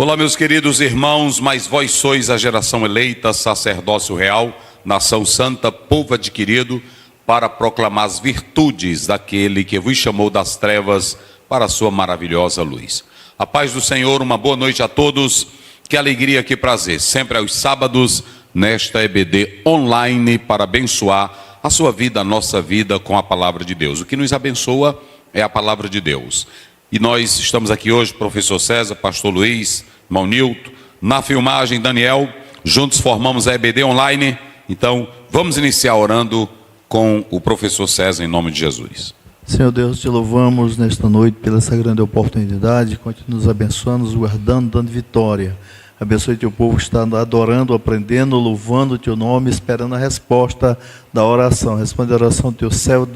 Olá, meus queridos irmãos, mas vós sois a geração eleita, sacerdócio real, nação santa, povo adquirido, para proclamar as virtudes daquele que vos chamou das trevas para a sua maravilhosa luz. A paz do Senhor, uma boa noite a todos, que alegria, que prazer, sempre aos sábados, nesta EBD online, para abençoar a sua vida, a nossa vida com a palavra de Deus. O que nos abençoa é a palavra de Deus. E nós estamos aqui hoje, professor César, pastor Luiz, irmão Nilton, na filmagem Daniel, juntos formamos a EBD online. Então, vamos iniciar orando com o professor César, em nome de Jesus. Senhor Deus, te louvamos nesta noite pela essa grande oportunidade, continua nos abençoando, nos guardando, dando vitória. Abençoe teu povo que está adorando, aprendendo, louvando o teu nome, esperando a resposta da oração. Responde a oração do teu servo,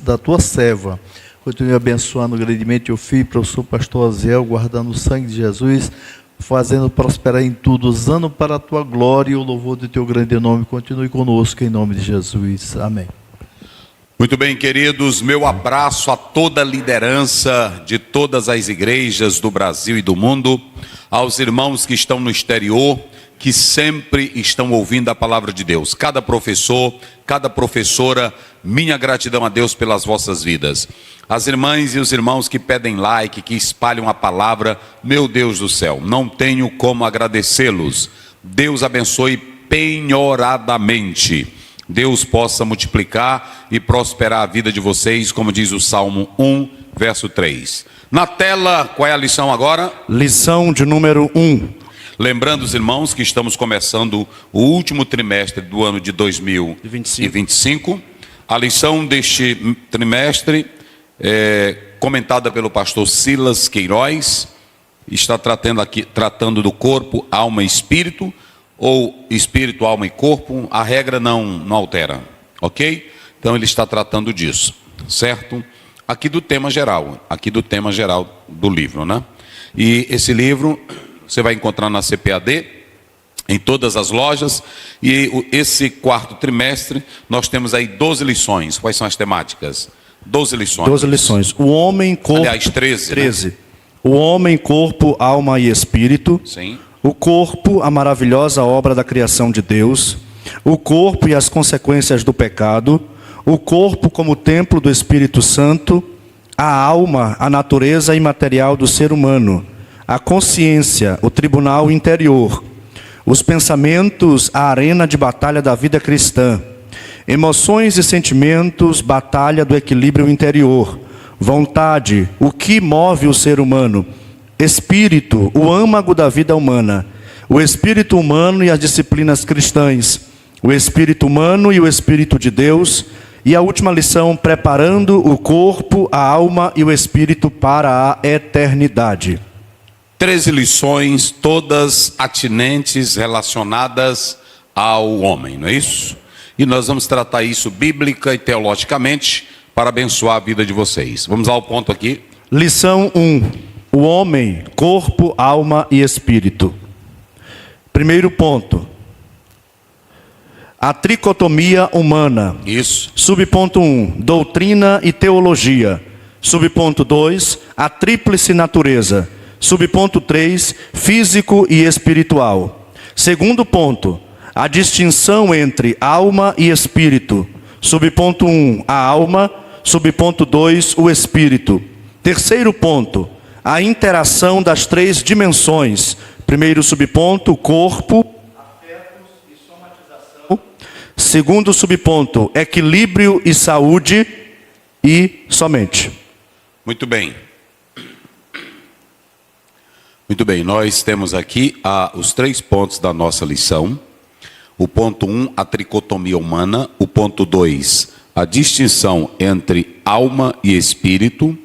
da tua serva. Continue abençoando grandemente o filho, professor pastor Aziel, guardando o sangue de Jesus, fazendo prosperar em tudo, usando para a tua glória e o louvor do teu grande nome. Continue conosco em nome de Jesus. Amém. Muito bem, queridos, meu abraço a toda a liderança de todas as igrejas do Brasil e do mundo, aos irmãos que estão no exterior, que sempre estão ouvindo a palavra de Deus. Cada professor, cada professora, minha gratidão a Deus pelas vossas vidas. As irmãs e os irmãos que pedem like, que espalham a palavra, meu Deus do céu, não tenho como agradecê-los. Deus abençoe penhoradamente. Deus possa multiplicar e prosperar a vida de vocês, como diz o Salmo 1, verso 3. Na tela, qual é a lição agora? Lição de número 1. Lembrando os irmãos que estamos começando o último trimestre do ano de 2025. A lição deste trimestre comentada pelo pastor Silas Queiroz, está tratando do corpo, alma e espírito, ou espírito, alma e corpo. A regra não altera, ok? Então ele está tratando disso, certo? Aqui do tema geral do livro, né? E esse livro você vai encontrar na CPAD, em todas as lojas, e esse quarto trimestre nós temos aí 12 lições. Quais são as temáticas? 12 lições. 12 lições. O homem, corpo... Aliás, 13. Né? O homem, corpo, alma e espírito. Sim. O corpo, a maravilhosa obra da criação de Deus. O corpo e as consequências do pecado. O corpo como templo do Espírito Santo. A alma, a natureza imaterial do ser humano. A consciência, o tribunal interior. Os pensamentos, a arena de batalha da vida cristã. Emoções e sentimentos, batalha do equilíbrio interior. Vontade, o que move o ser humano. Espírito, o âmago da vida humana. O espírito humano e as disciplinas cristãs. O espírito humano e o espírito de Deus. E a última lição, preparando o corpo, a alma e o espírito para a eternidade. 13 lições, todas atinentes, relacionadas ao homem, não é isso? E nós vamos tratar isso bíblica e teologicamente para abençoar a vida de vocês. Vamos ao ponto aqui. Lição 1. O homem, corpo, alma e espírito. Primeiro ponto. A tricotomia humana. Isso. Subponto 1. Doutrina e teologia. Subponto 2. A tríplice natureza. Subponto 3. Físico e espiritual. Segundo ponto. A distinção entre alma e espírito. Subponto 1, a alma. Subponto 2, o espírito. Terceiro ponto, a interação das três dimensões. Primeiro subponto, corpo, afetos e somatização. Segundo subponto, equilíbrio e saúde e somente. Muito bem. Muito bem, nós temos aqui os 3 pontos da nossa lição. O ponto 1, a tricotomia humana. O ponto 2, a distinção entre alma e espírito.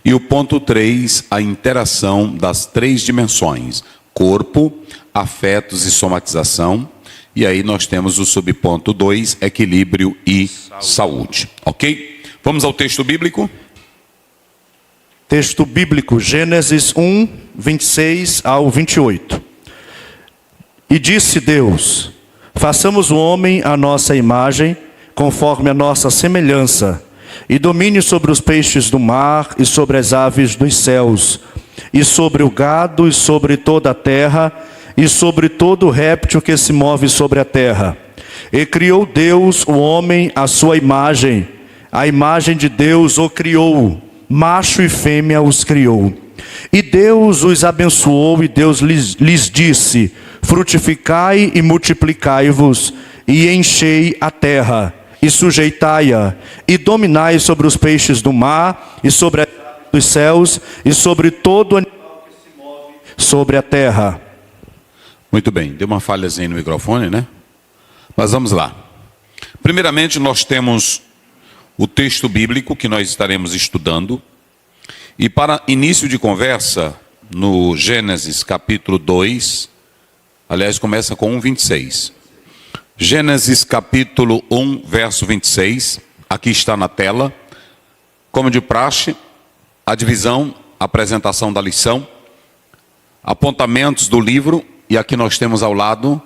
E o ponto 3, a interação das 3 dimensões. Corpo, afetos e somatização. E aí nós temos o subponto 2, equilíbrio e saúde. Ok? Vamos ao texto bíblico. Texto bíblico, Gênesis 1, 26 ao 28. E disse Deus: façamos o homem à nossa imagem, conforme a nossa semelhança, e domine sobre os peixes do mar e sobre as aves dos céus, e sobre o gado, e sobre toda a terra, e sobre todo réptil que se move sobre a terra. E criou Deus o homem à sua imagem, a imagem de Deus o criou, macho e fêmea os criou. E Deus os abençoou, e Deus lhes disse: frutificai e multiplicai-vos, e enchei a terra, e sujeitai-a, e dominai sobre os peixes do mar, e sobre as aves dos céus, e sobre todo animal que se move sobre a terra. Muito bem, deu uma falhazinha no microfone, né? Mas vamos lá. Primeiramente, nós temos o texto bíblico que nós estaremos estudando. E para início de conversa, no Gênesis capítulo 2, aliás, começa com 1:26. Gênesis capítulo 1, verso 26, aqui está na tela. Como de praxe, a divisão, a apresentação da lição, apontamentos do livro, e aqui nós temos ao lado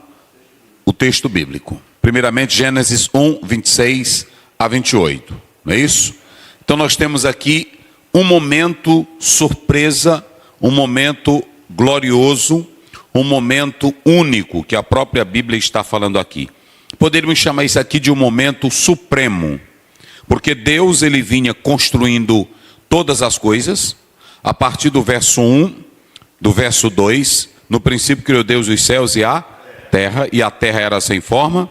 o texto bíblico. Primeiramente, Gênesis 1, 26 a 28, não é isso? Então nós temos aqui um momento surpresa, um momento glorioso, um momento único, que a própria Bíblia está falando aqui. Poderíamos chamar isso aqui de um momento supremo, porque Deus ele vinha construindo todas as coisas, a partir do verso 1, do verso 2, no princípio criou Deus os céus e a terra era sem forma.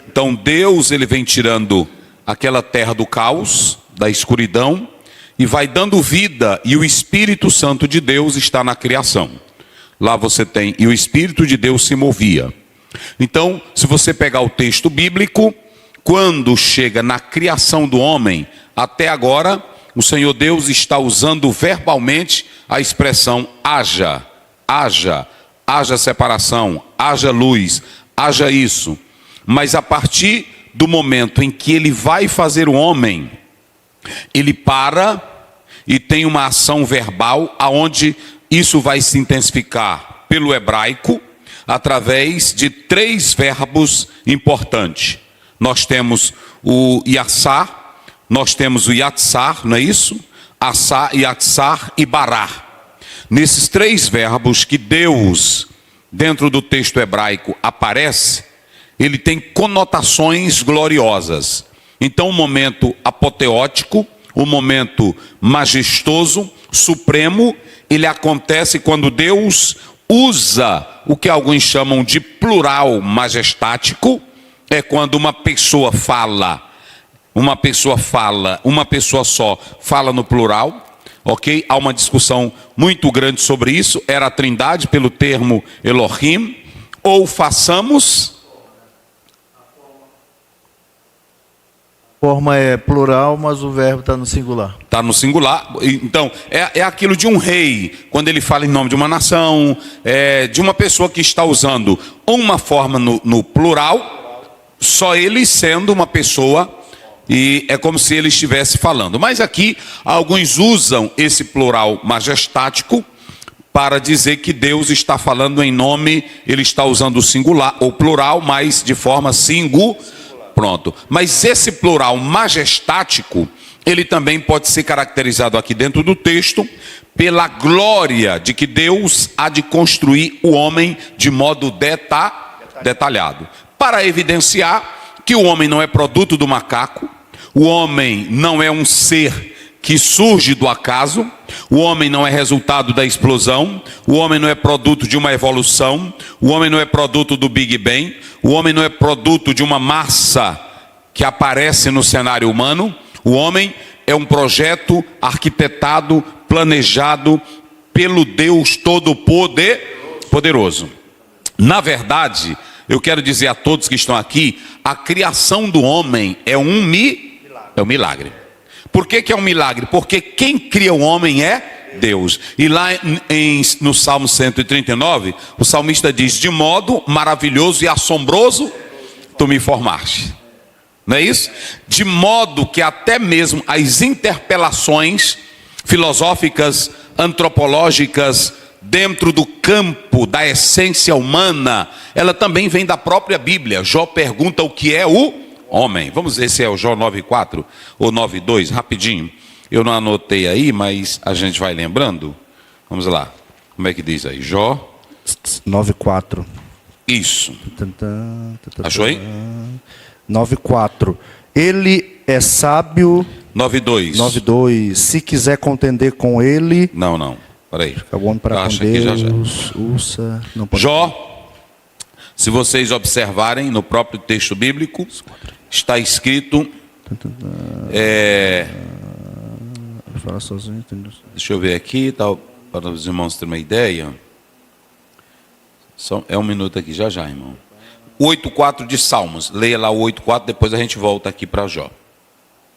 Então Deus ele vem tirando aquela terra do caos, da escuridão, e vai dando vida, e o Espírito Santo de Deus está na criação. Lá você tem, e o Espírito de Deus se movia. Então, se você pegar o texto bíblico, quando chega na criação do homem, até agora, o Senhor Deus está usando verbalmente a expressão haja, haja, haja separação, haja luz, haja isso. Mas a partir do momento em que ele vai fazer o homem, ele para e tem uma ação verbal, aonde isso vai se intensificar pelo hebraico, através de 3 verbos importantes. Nós temos o yassar, nós temos o yatsar, não é isso? Assar, yatsar e barar. Nesses 3 verbos que Deus, dentro do texto hebraico, aparece, ele tem conotações gloriosas. Então, um momento apoteótico, um momento majestoso, supremo, ele acontece quando Deus usa o que alguns chamam de plural majestático. É quando uma pessoa só fala no plural, ok? Há uma discussão muito grande sobre isso, era a trindade pelo termo Elohim, ou façamos... A forma é plural, mas o verbo está no singular. Está no singular. Então, é aquilo de um rei, quando ele fala em nome de uma nação, de uma pessoa que está usando uma forma no plural, só ele sendo uma pessoa, e é como se ele estivesse falando. Mas aqui, alguns usam esse plural majestático para dizer que Deus está falando em nome, ele está usando o singular, ou plural, mas de forma singular. Pronto. Mas esse plural majestático, ele também pode ser caracterizado aqui dentro do texto pela glória de que Deus há de construir o homem de modo detalhado. Para evidenciar que o homem não é produto do macaco, o homem não é um ser que surge do acaso, o homem não é resultado da explosão, o homem não é produto de uma evolução, o homem não é produto do Big Bang, o homem não é produto de uma massa que aparece no cenário humano. O homem é um projeto arquitetado, planejado pelo Deus Todo-Poderoso. Na verdade, eu quero dizer a todos que estão aqui, a criação do homem é um milagre. Por que é um milagre? Porque quem cria o homem é Deus. E lá no Salmo 139, o salmista diz: de modo maravilhoso e assombroso tu me formaste. Não é isso? De modo que até mesmo as interpelações filosóficas, antropológicas, dentro do campo da essência humana, ela também vem da própria Bíblia. Jó pergunta o que é o homem. Vamos ver se é o Jó 9:4 ou 9:2, rapidinho. Eu não anotei aí, mas a gente vai lembrando. Vamos lá. Como é que diz aí? Jó. 9:4. Isso. Achou aí? 9:4. Ele é sábio. 9:2. 9:2. Se quiser contender com ele. Não. Peraí. Fica bom para com Acha aqui já. Deus. Ursa. Não pode. Jó, se vocês observarem no próprio texto bíblico, está escrito. Fala sozinho. Deixa eu ver aqui, tal, para os irmãos terem uma ideia. É um minuto aqui, já, irmão. 8:4 de Salmos. Leia lá o 8:4, depois a gente volta aqui para Jó.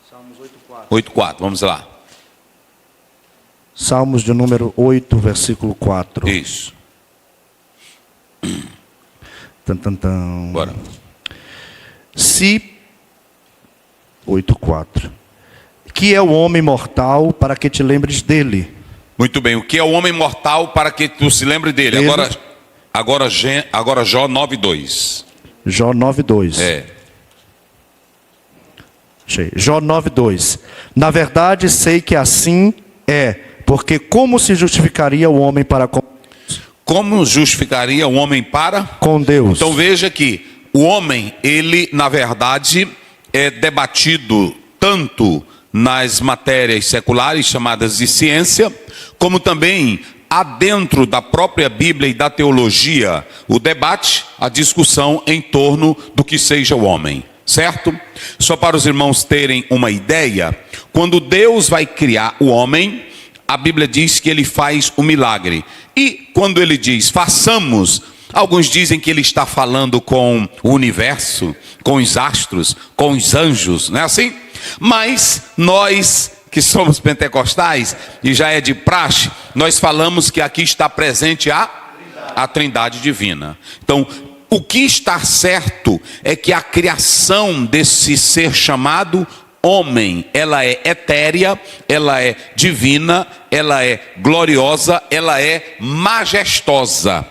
Salmos 8:4. 8:4, vamos lá. Salmos de número 8, versículo 4. Isso. Bora. Se 8:4. Que é o homem mortal para que te lembres dele? Muito bem. O que é o homem mortal para que tu se lembre dele? Agora Jó 9:2. Jó 9:2. Achei. Jó 9:2. Na verdade, sei que assim é, porque como se justificaria o homem para com... Como justificaria o homem para com Deus? Então veja que o homem, ele na verdade é debatido tanto nas matérias seculares chamadas de ciência, como também há dentro da própria Bíblia e da teologia o debate, a discussão em torno do que seja o homem, certo? Só para os irmãos terem uma ideia, quando Deus vai criar o homem, a Bíblia diz que ele faz um milagre. E quando ele diz façamos, alguns dizem que ele está falando com o universo, com os astros, com os anjos, não é assim? Mas nós que somos pentecostais, e já é de praxe, nós falamos que aqui está presente a Trindade divina. Então, o que está certo é que a criação desse ser chamado homem, ela é etérea, ela é divina, ela é gloriosa, ela é majestosa.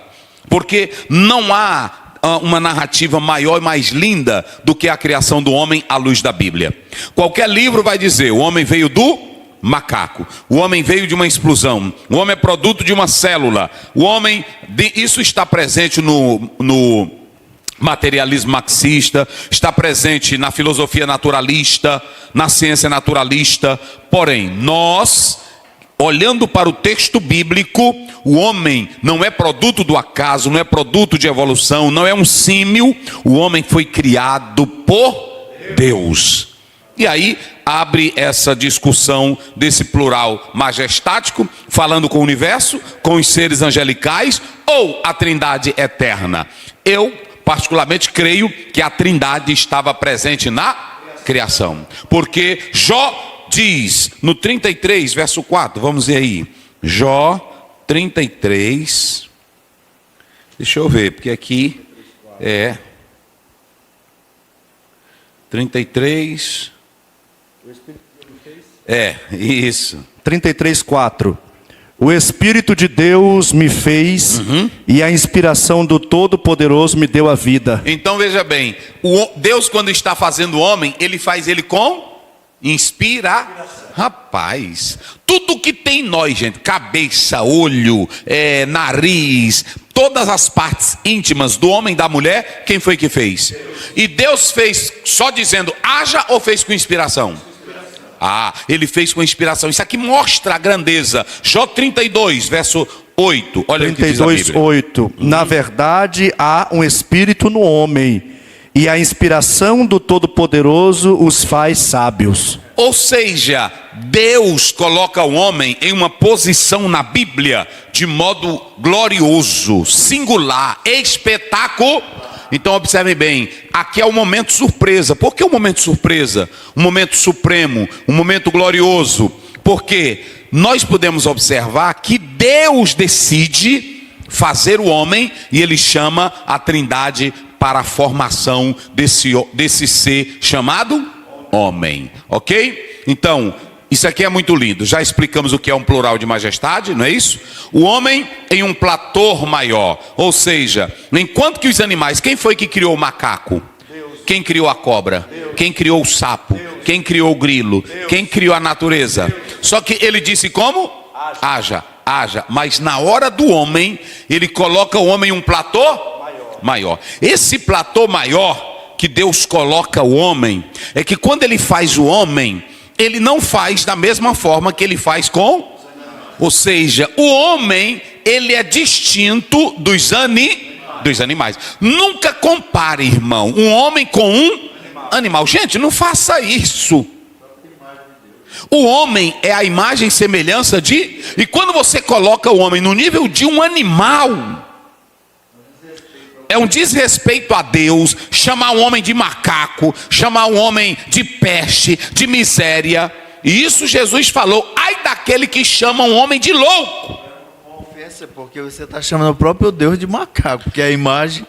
Porque não há uma narrativa maior e mais linda do que a criação do homem à luz da Bíblia. Qualquer livro vai dizer, o homem veio do macaco, o homem veio de uma explosão, o homem é produto de uma célula, isso está presente no materialismo marxista, está presente na filosofia naturalista, na ciência naturalista. Porém, nós, olhando para o texto bíblico, o homem não é produto do acaso, não é produto de evolução, não é um símil. O homem foi criado por Deus. E aí abre essa discussão desse plural majestático, falando com o universo, com os seres angelicais, ou a Trindade eterna. Eu particularmente creio que a Trindade estava presente na criação, porque Jó diz no 33 verso 4, vamos ver aí, Jó 33, deixa eu ver, porque aqui é 33, isso, 33:4. O Espírito de Deus me fez e a inspiração do Todo-Poderoso me deu a vida. Então veja bem, Deus quando está fazendo o homem, ele faz ele com Rapaz, tudo que tem em nós, gente, cabeça, olho, nariz, todas as partes íntimas do homem e da mulher, quem foi que fez? E Deus fez só dizendo haja ou fez com inspiração? Ele fez com inspiração. Isso aqui mostra a grandeza. Jó 32, verso 8. Olha 32:8. Na verdade, há um espírito no homem, e a inspiração do Todo-Poderoso os faz sábios. Ou seja, Deus coloca o homem em uma posição na Bíblia de modo glorioso, singular, espetacular. Então observem bem, aqui é o momento surpresa. Por que o momento surpresa? Um momento supremo, um momento glorioso. Porque nós podemos observar que Deus decide fazer o homem e ele chama a Trindade para a formação desse ser chamado homem. Ok? Então, isso aqui é muito lindo. Já explicamos o que é um plural de majestade, não é isso? O homem em um platô maior. Ou seja, enquanto que os animais... Quem foi que criou o macaco? Deus. Quem criou a cobra? Deus. Quem criou o sapo? Deus. Quem criou o grilo? Deus. Quem criou a natureza? Deus. Só que ele disse como? Haja. haja. Mas na hora do homem, ele coloca o homem em um platô maior. Esse platô maior que Deus coloca o homem, é que quando ele faz o homem, ele não faz da mesma forma que ele faz com... Ou seja, o homem, ele é distinto dos animais. Nunca compare, irmão, um homem com um animal. Gente, não faça isso. O homem é a imagem e semelhança de... E quando você coloca o homem no nível de um animal, é um desrespeito a Deus. Chamar o homem de macaco, chamar o homem de peste, de miséria. E isso Jesus falou: ai daquele que chama um homem de louco. Ofensa, porque você está chamando o próprio Deus de macaco, que é a imagem...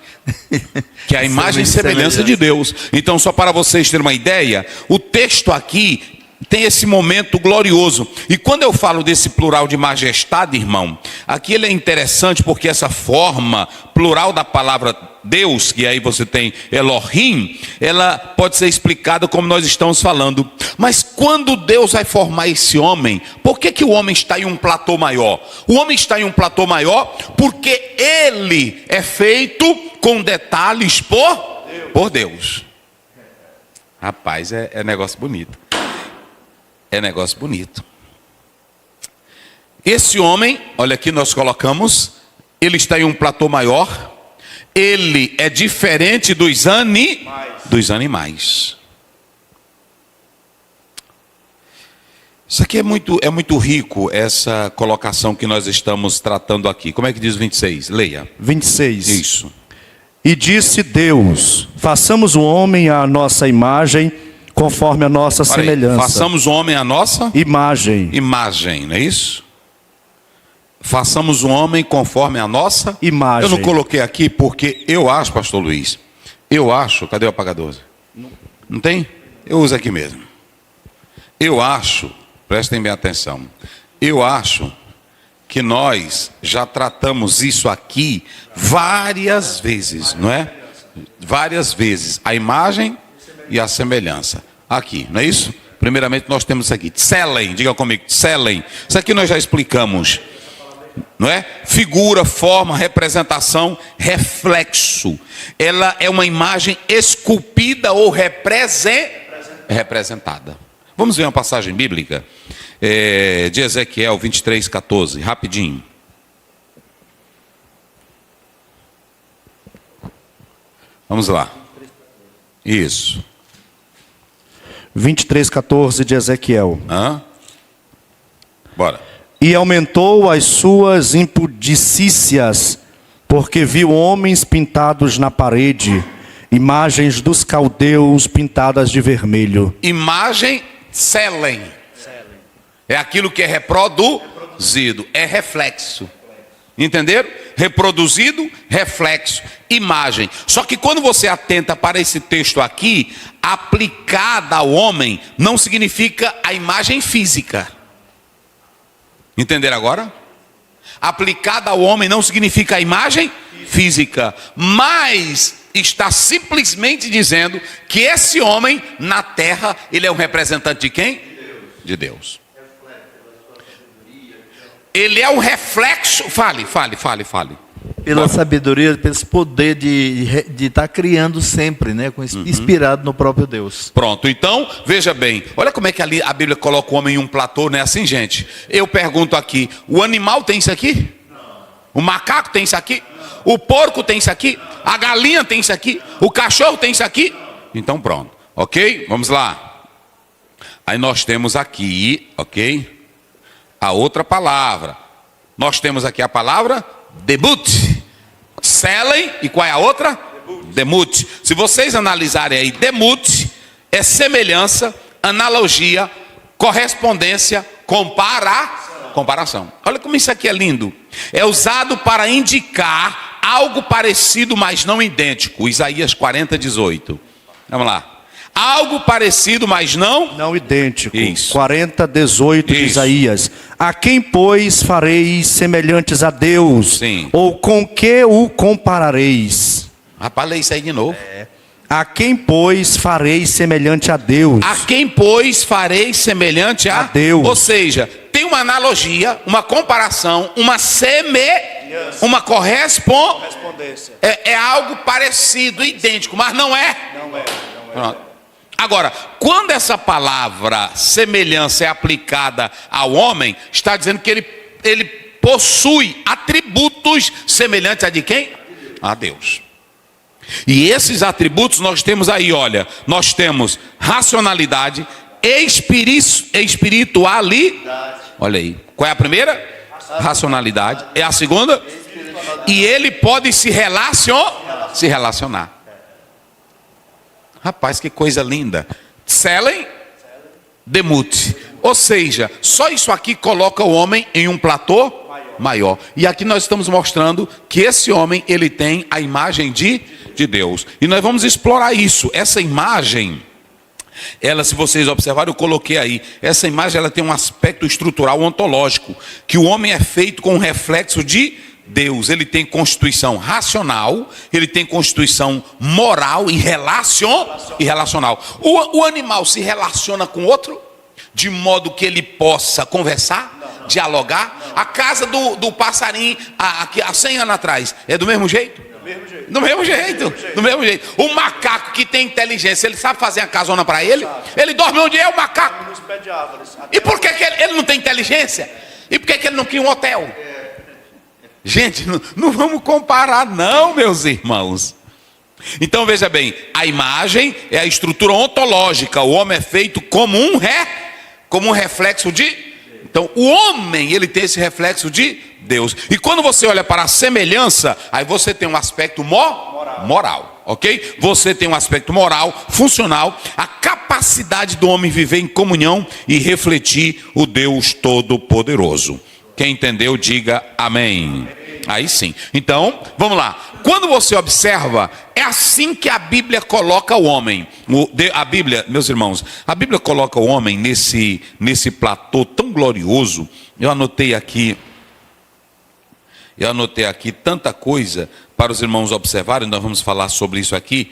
Que é a imagem e semelhança de Deus. Então, só para vocês terem uma ideia, o texto aqui tem esse momento glorioso. E quando eu falo desse plural de majestade, irmão, aqui ele é interessante porque essa forma plural da palavra Deus, que aí você tem Elohim, ela pode ser explicada como nós estamos falando. Mas quando Deus vai formar esse homem, por que o homem está em um platô maior? O homem está em um platô maior porque ele é feito com detalhes por Deus. Rapaz, é negócio bonito. É negócio bonito. Esse homem, olha aqui, nós colocamos, ele está em um platô maior. Ele é diferente dos animais. Isso aqui é muito rico, essa colocação que nós estamos tratando aqui. Como é que diz 26? Leia. 26. Isso. E disse Deus: façamos o homem à nossa imagem, conforme a nossa semelhança. Façamos o homem à nossa imagem, não é isso? Façamos o homem conforme a nossa imagem. Eu não coloquei aqui porque eu acho, pastor Luiz, cadê o apagador? Não tem? Eu uso aqui mesmo. Eu acho, prestem bem atenção, eu acho que nós já tratamos isso aqui várias vezes, não é? Várias vezes, a imagem e a semelhança. Aqui, não é isso? Primeiramente nós temos isso aqui, tselen, diga comigo, tselen. Isso aqui nós já explicamos, não é? Figura, forma, representação, reflexo. Ela é uma imagem esculpida ou representada. Vamos ver uma passagem bíblica de Ezequiel 23:14, rapidinho. Vamos lá. Isso. 23:14 de Ezequiel. Bora. E aumentou as suas impudicícias, porque viu homens pintados na parede, imagens dos caldeus pintadas de vermelho. Imagem, tselen. É aquilo que é reproduzido, é reflexo. Entenderam? Reproduzido, reflexo, imagem. Só que quando você atenta para esse texto aqui, aplicada ao homem, não significa a imagem física. Entenderam agora? Aplicada ao homem não significa a imagem física, mas está simplesmente dizendo que esse homem na terra, ele é um representante de quem? De Deus. Ele é um reflexo, fale. Pela sabedoria, pelo poder de estar criando sempre, né? Inspirado no próprio Deus. Pronto, então, veja bem. Olha como é que ali a Bíblia coloca o homem em um platô, não é assim, gente? Eu pergunto aqui, o animal tem isso aqui? Não. O macaco tem isso aqui? Não. O porco tem isso aqui? A galinha tem isso aqui? O cachorro tem isso aqui? Não. Então pronto, ok? Vamos lá. Aí nós temos aqui, ok? A outra palavra. Nós temos aqui a palavra debut. Tselen, e qual é a outra? Demut. Se vocês analisarem aí, demut é semelhança, analogia, correspondência, comparação. Olha como isso aqui é lindo. É usado para indicar algo parecido, mas não idêntico. Isaías 40:18. Vamos lá. Algo parecido, mas não idêntico. Isso. 40:18 de Isaías. A quem, pois, fareis semelhantes a Deus? Sim. Ou com que o comparareis? Rapaz, lê isso aí de novo. A quem, pois, fareis semelhante a Deus? A quem, pois, fareis semelhante a Deus. Ou seja, tem uma analogia, uma comparação, uma Correspondência. é algo parecido, idêntico, mas não é. Pronto. Agora, quando essa palavra semelhança é aplicada ao homem, está dizendo que ele possui atributos semelhantes a de quem? A Deus. E esses atributos nós temos aí, olha, nós temos racionalidade, espiritualidade. Olha aí. Qual é a primeira? Racionalidade. É a segunda? E ele pode se relacionar. Rapaz, que coisa linda. Tselen demut. Ou seja, só isso aqui coloca o homem em um platô maior. E aqui nós estamos mostrando que esse homem, ele tem a imagem de Deus. E nós vamos explorar isso. Essa imagem, ela, se vocês observarem, eu coloquei aí. Essa imagem, ela tem um aspecto estrutural ontológico. Que o homem é feito com um reflexo de Deus. Ele tem constituição racional, ele tem constituição moral e relacional. O animal se relaciona com outro, de modo que ele possa conversar, dialogar. A casa do passarinho, há 100 anos atrás, é do mesmo jeito? Do mesmo jeito. O macaco que tem inteligência, ele sabe fazer a casona para ele? Ele dorme onde é o macaco? E por que ele não tem inteligência? E por que ele não cria um hotel? Gente, não vamos comparar não, meus irmãos. Então veja bem, a imagem é a estrutura ontológica. O homem é feito como um reflexo de... Então o homem, ele tem esse reflexo de Deus. E quando você olha para a semelhança, aí você tem um aspecto moral, ok? Você tem um aspecto moral, funcional, a capacidade do homem viver em comunhão e refletir o Deus Todo-Poderoso. Quem entendeu, diga amém. Aí sim. Então, vamos lá. Quando você observa, é assim que a Bíblia coloca o homem. A Bíblia, meus irmãos, a Bíblia coloca o homem nesse platô tão glorioso. Eu anotei aqui tanta coisa para os irmãos observarem. Nós vamos falar sobre isso aqui.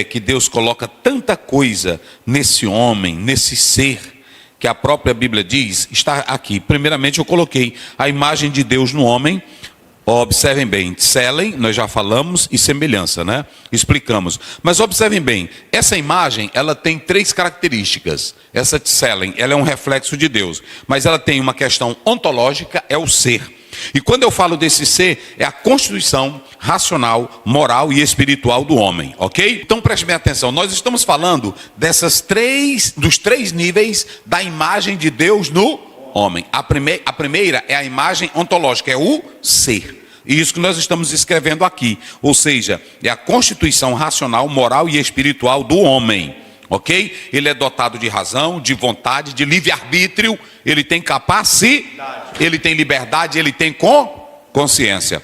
Que Deus coloca tanta coisa nesse homem, nesse ser, que a própria Bíblia diz, está aqui. Primeiramente eu coloquei a imagem de Deus no homem. Observem bem, tselen, nós já falamos, e semelhança, né? Explicamos. Mas observem bem, essa imagem, ela tem 3 características. Essa tselen, ela é um reflexo de Deus. Mas ela tem uma questão ontológica, é o ser. E quando eu falo desse ser, é a constituição racional, moral e espiritual do homem, ok? Então preste bem atenção, nós estamos falando dos 3 níveis da imagem de Deus no homem. A primeira é a imagem ontológica, é o ser. E isso que nós estamos escrevendo aqui. Ou seja, é a constituição racional, moral e espiritual do homem. Ok? Ele é dotado de razão, de vontade, de livre-arbítrio. Ele tem capacidade, ele tem liberdade, ele tem consciência.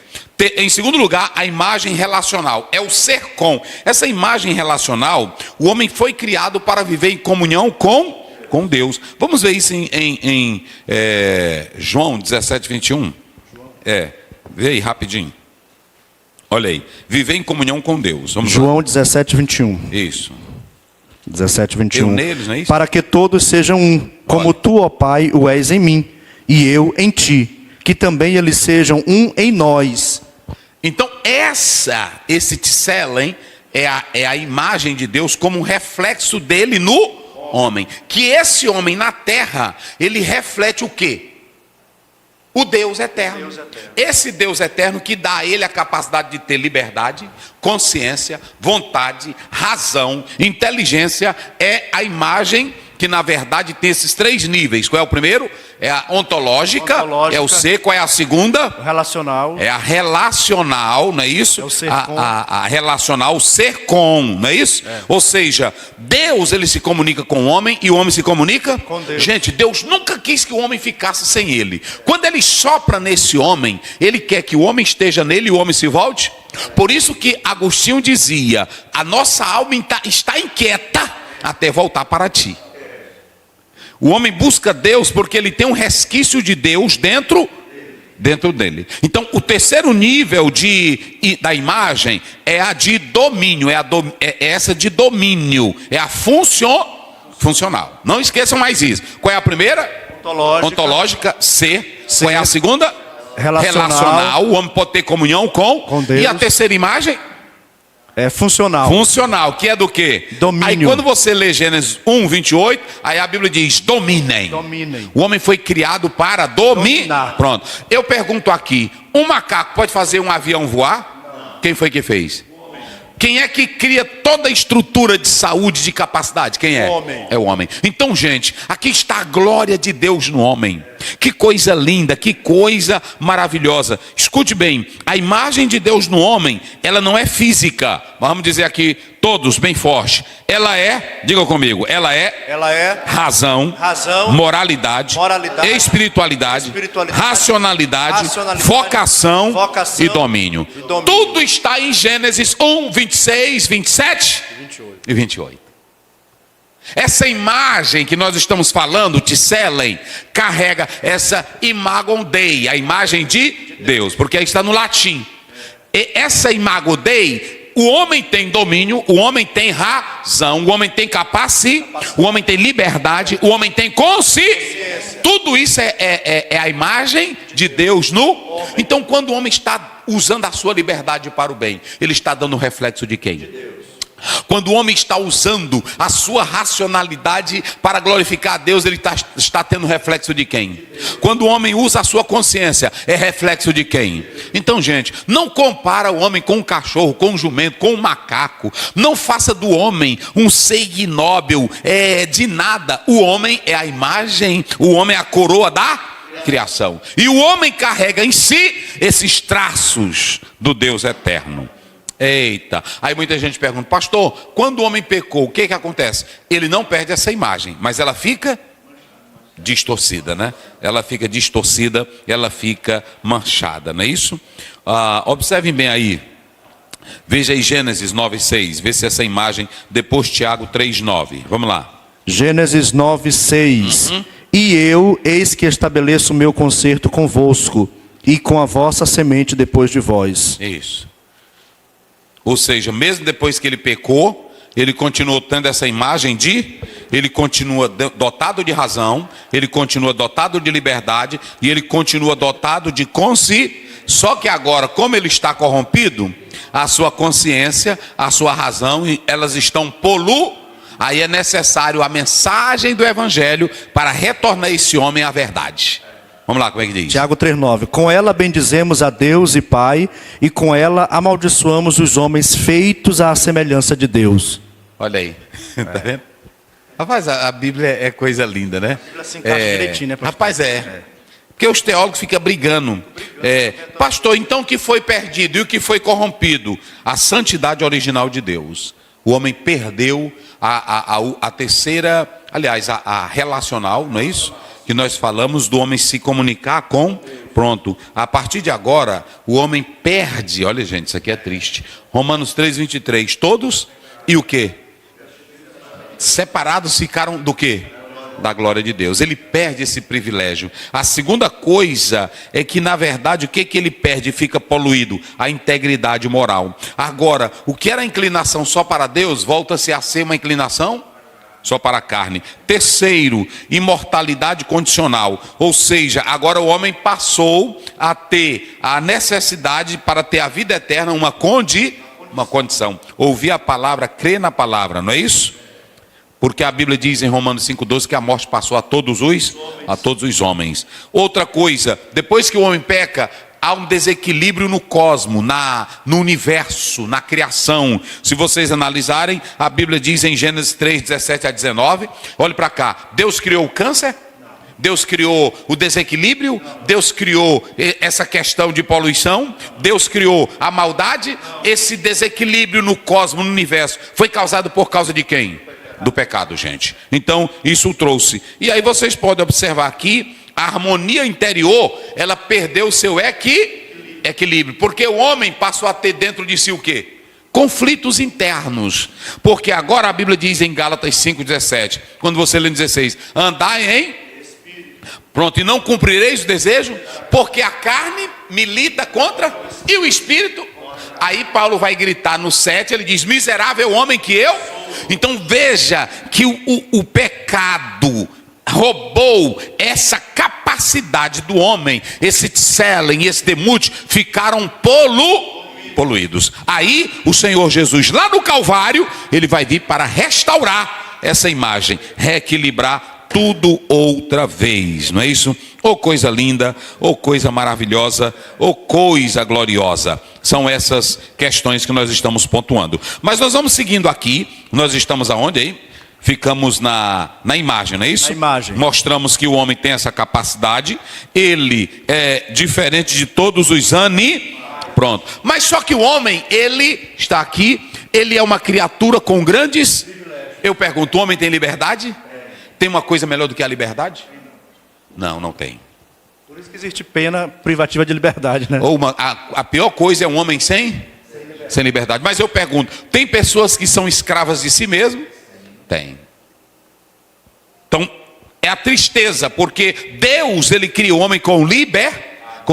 Em segundo lugar, a imagem relacional. É o ser com. Essa imagem relacional, o homem foi criado para viver em comunhão com Deus. Vamos ver isso em João 17, 21. Vê aí rapidinho. Olha aí. Viver em comunhão com Deus. Vamos João lá. 17, 21. Isso. 17, 21. Eu neles, não é isso? Para que todos sejam um, como Olha. tu, ó Pai, o és em mim, e eu em ti, que também eles sejam um em nós. Então esse tselen é a imagem de Deus como um reflexo dele no homem. Que esse homem na terra, ele reflete o quê? O Deus eterno. Esse Deus eterno que dá a ele a capacidade de ter liberdade, consciência, vontade, razão, inteligência. É a imagem que na verdade tem esses 3 níveis. Qual é o primeiro? É a ontológica. É o ser. Qual é a segunda? O relacional. É a relacional, não é isso? É o ser com. A relacional, o ser com, não é isso? Ou seja, Deus, ele se comunica com o homem e o homem se comunica com Deus. Gente, Deus nunca quis que o homem ficasse sem ele. Quando ele sopra nesse homem, ele quer que o homem esteja nele e o homem se volte. Por isso que Agostinho dizia: a nossa alma está inquieta até voltar para ti. O homem busca Deus porque ele tem um resquício de Deus dentro dele. Então, o terceiro nível da imagem é a de domínio, é essa de domínio, é a funcional. Não esqueçam mais isso. Qual é a primeira? Ontológica. C. Qual é a segunda? Relacional. O homem pode ter comunhão com Deus. E a terceira imagem? É funcional. Funcional, que é do quê? Domínio. Aí quando você lê Gênesis 1, 28, aí a Bíblia diz, dominem. O homem foi criado para dominar. Pronto. Eu pergunto aqui, um macaco pode fazer um avião voar? Não. Quem foi que fez? Quem é que cria toda a estrutura de saúde, de capacidade? Quem é? O homem. É o homem. Então, gente, aqui está a glória de Deus no homem. Que coisa linda, que coisa maravilhosa. Escute bem, a imagem de Deus no homem, ela não é física. Vamos dizer aqui, todos, bem forte. Ela é, diga comigo, ela é razão, moralidade, espiritualidade, racionalidade, vocação e domínio. Tudo está em Gênesis 1, 26, 27 e 28. Essa imagem que nós estamos falando, Tselen, carrega essa imago Dei, a imagem de Deus, porque aí está no latim. E essa imago Dei, o homem tem domínio, o homem tem razão, o homem tem capacidade, o homem tem liberdade, o homem tem consciência. Tudo isso é a imagem de Deus no... Então, quando o homem está usando a sua liberdade para o bem, ele está dando reflexo de quem? Quando o homem está usando a sua racionalidade para glorificar a Deus, ele está tendo reflexo de quem? Quando o homem usa a sua consciência, é reflexo de quem? Então, gente, não compara o homem com um cachorro, com um jumento, com um macaco. Não faça do homem um ser ignóbil, de nada. O homem é a imagem, o homem é a coroa da criação. E o homem carrega em si esses traços do Deus eterno. Eita, aí muita gente pergunta, pastor, quando o homem pecou, o que acontece? Ele não perde essa imagem, mas ela fica distorcida, né? Ela fica distorcida, ela fica manchada, não é isso? Observem bem aí, veja aí Gênesis 9:6, vê se essa imagem, depois Tiago 3:9, vamos lá. Gênesis 9:6. E eu, eis que estabeleço o meu concerto convosco, e com a vossa semente depois de vós. Isso. Ou seja, mesmo depois que ele pecou, ele continuou tendo essa imagem ele continua dotado de razão, ele continua dotado de liberdade, e ele continua dotado de consciência. Só que agora, como ele está corrompido, a sua consciência, a sua razão, elas estão poluídas. Aí é necessário a mensagem do Evangelho para retornar esse homem à verdade. Vamos lá, como é que diz? Tiago 3:9. Com ela bendizemos a Deus e Pai, e com ela amaldiçoamos os homens feitos à semelhança de Deus. Olha aí, tá vendo? Rapaz, a Bíblia é coisa linda, né? A Bíblia se encaixa direitinho, né, pastor? Rapaz, porque os teólogos ficam brigando. Pastor, então o que foi perdido e o que foi corrompido? A santidade original de Deus. O homem perdeu a terceira, aliás, a relacional, não é isso? Que nós falamos do homem se comunicar com, pronto, a partir de agora, o homem perde, olha gente, isso aqui é triste, Romanos 3:23, todos, e o quê? Separados ficaram do quê? Da glória de Deus. Ele perde esse privilégio. A segunda coisa é que, na verdade, o que ele perde? Fica poluído, a integridade moral. Agora, o que era inclinação só para Deus, volta-se a ser uma inclinação só para a carne. Terceiro, imortalidade condicional. Ou seja, agora o homem passou a ter a necessidade para ter a vida eterna, uma condição. Ouvir a palavra, crer na palavra, não é isso? Porque a Bíblia diz em Romanos 5:12 que a morte passou a todos os homens. Outra coisa, depois que o homem peca, há um desequilíbrio no cosmos, no universo, na criação. Se vocês analisarem, a Bíblia diz em Gênesis 3:17-19, olhe para cá, Deus criou o câncer? Deus criou o desequilíbrio? Deus criou essa questão de poluição? Deus criou a maldade? Esse desequilíbrio no cosmos, no universo, foi causado por causa de quem? Do pecado, gente. Então, isso trouxe. E aí vocês podem observar aqui, a harmonia interior, ela perdeu o seu equilíbrio. Porque o homem passou a ter dentro de si o quê? Conflitos internos. Porque agora a Bíblia diz em Gálatas 5:17, quando você lê no 16, andai em pronto, e não cumprireis o desejo, porque a carne milita contra, e o espírito. Aí Paulo vai gritar no 7, ele diz, miserável homem que eu. Então veja que o pecado roubou essa capacidade do homem, esse Tselen e esse Demute ficaram poluídos. Aí o Senhor Jesus, lá no Calvário, ele vai vir para restaurar essa imagem, reequilibrar tudo outra vez, não é isso? Ou coisa linda, ou coisa maravilhosa, ou coisa gloriosa. São essas questões que nós estamos pontuando. Mas nós vamos seguindo aqui. Nós estamos aonde aí? Ficamos na imagem, não é isso? Na imagem. Mostramos que o homem tem essa capacidade. Ele é diferente de todos os pronto. Mas só que o homem, ele está aqui. Ele é uma criatura com grandes... Eu pergunto, o homem tem liberdade? Tem uma coisa melhor do que a liberdade? Não, não tem. Por isso que existe pena privativa de liberdade, né? Ou a pior coisa é um homem sem liberdade. Mas eu pergunto, tem pessoas que são escravas de si mesmo? Tem. Então, é a tristeza, porque Deus, ele cria o homem com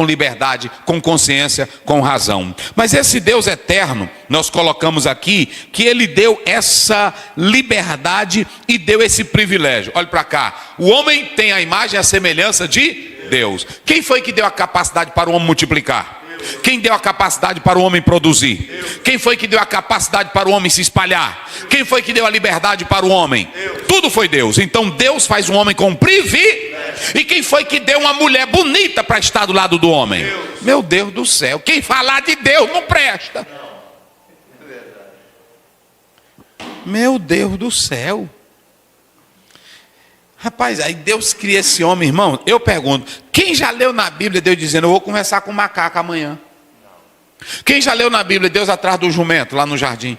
liberdade, com consciência, com razão. Mas esse Deus eterno, nós colocamos aqui, que ele deu essa liberdade e deu esse privilégio. Olha para cá, o homem tem a imagem e a semelhança de Deus. Quem foi que deu a capacidade para o homem multiplicar? Quem deu a capacidade para o homem produzir? Quem foi que deu a capacidade para o homem se espalhar? Quem foi que deu a liberdade para o homem? Tudo foi Deus. Então Deus faz um homem com privilégio. E quem foi que deu uma mulher bonita para estar do lado do homem? Meu Deus do céu, quem falar de Deus não presta. Meu Deus do céu. Rapaz, aí Deus cria esse homem, irmão. Eu pergunto, quem já leu na Bíblia Deus dizendo, eu vou conversar com o macaco amanhã? Quem já leu na Bíblia Deus atrás do jumento, lá no jardim?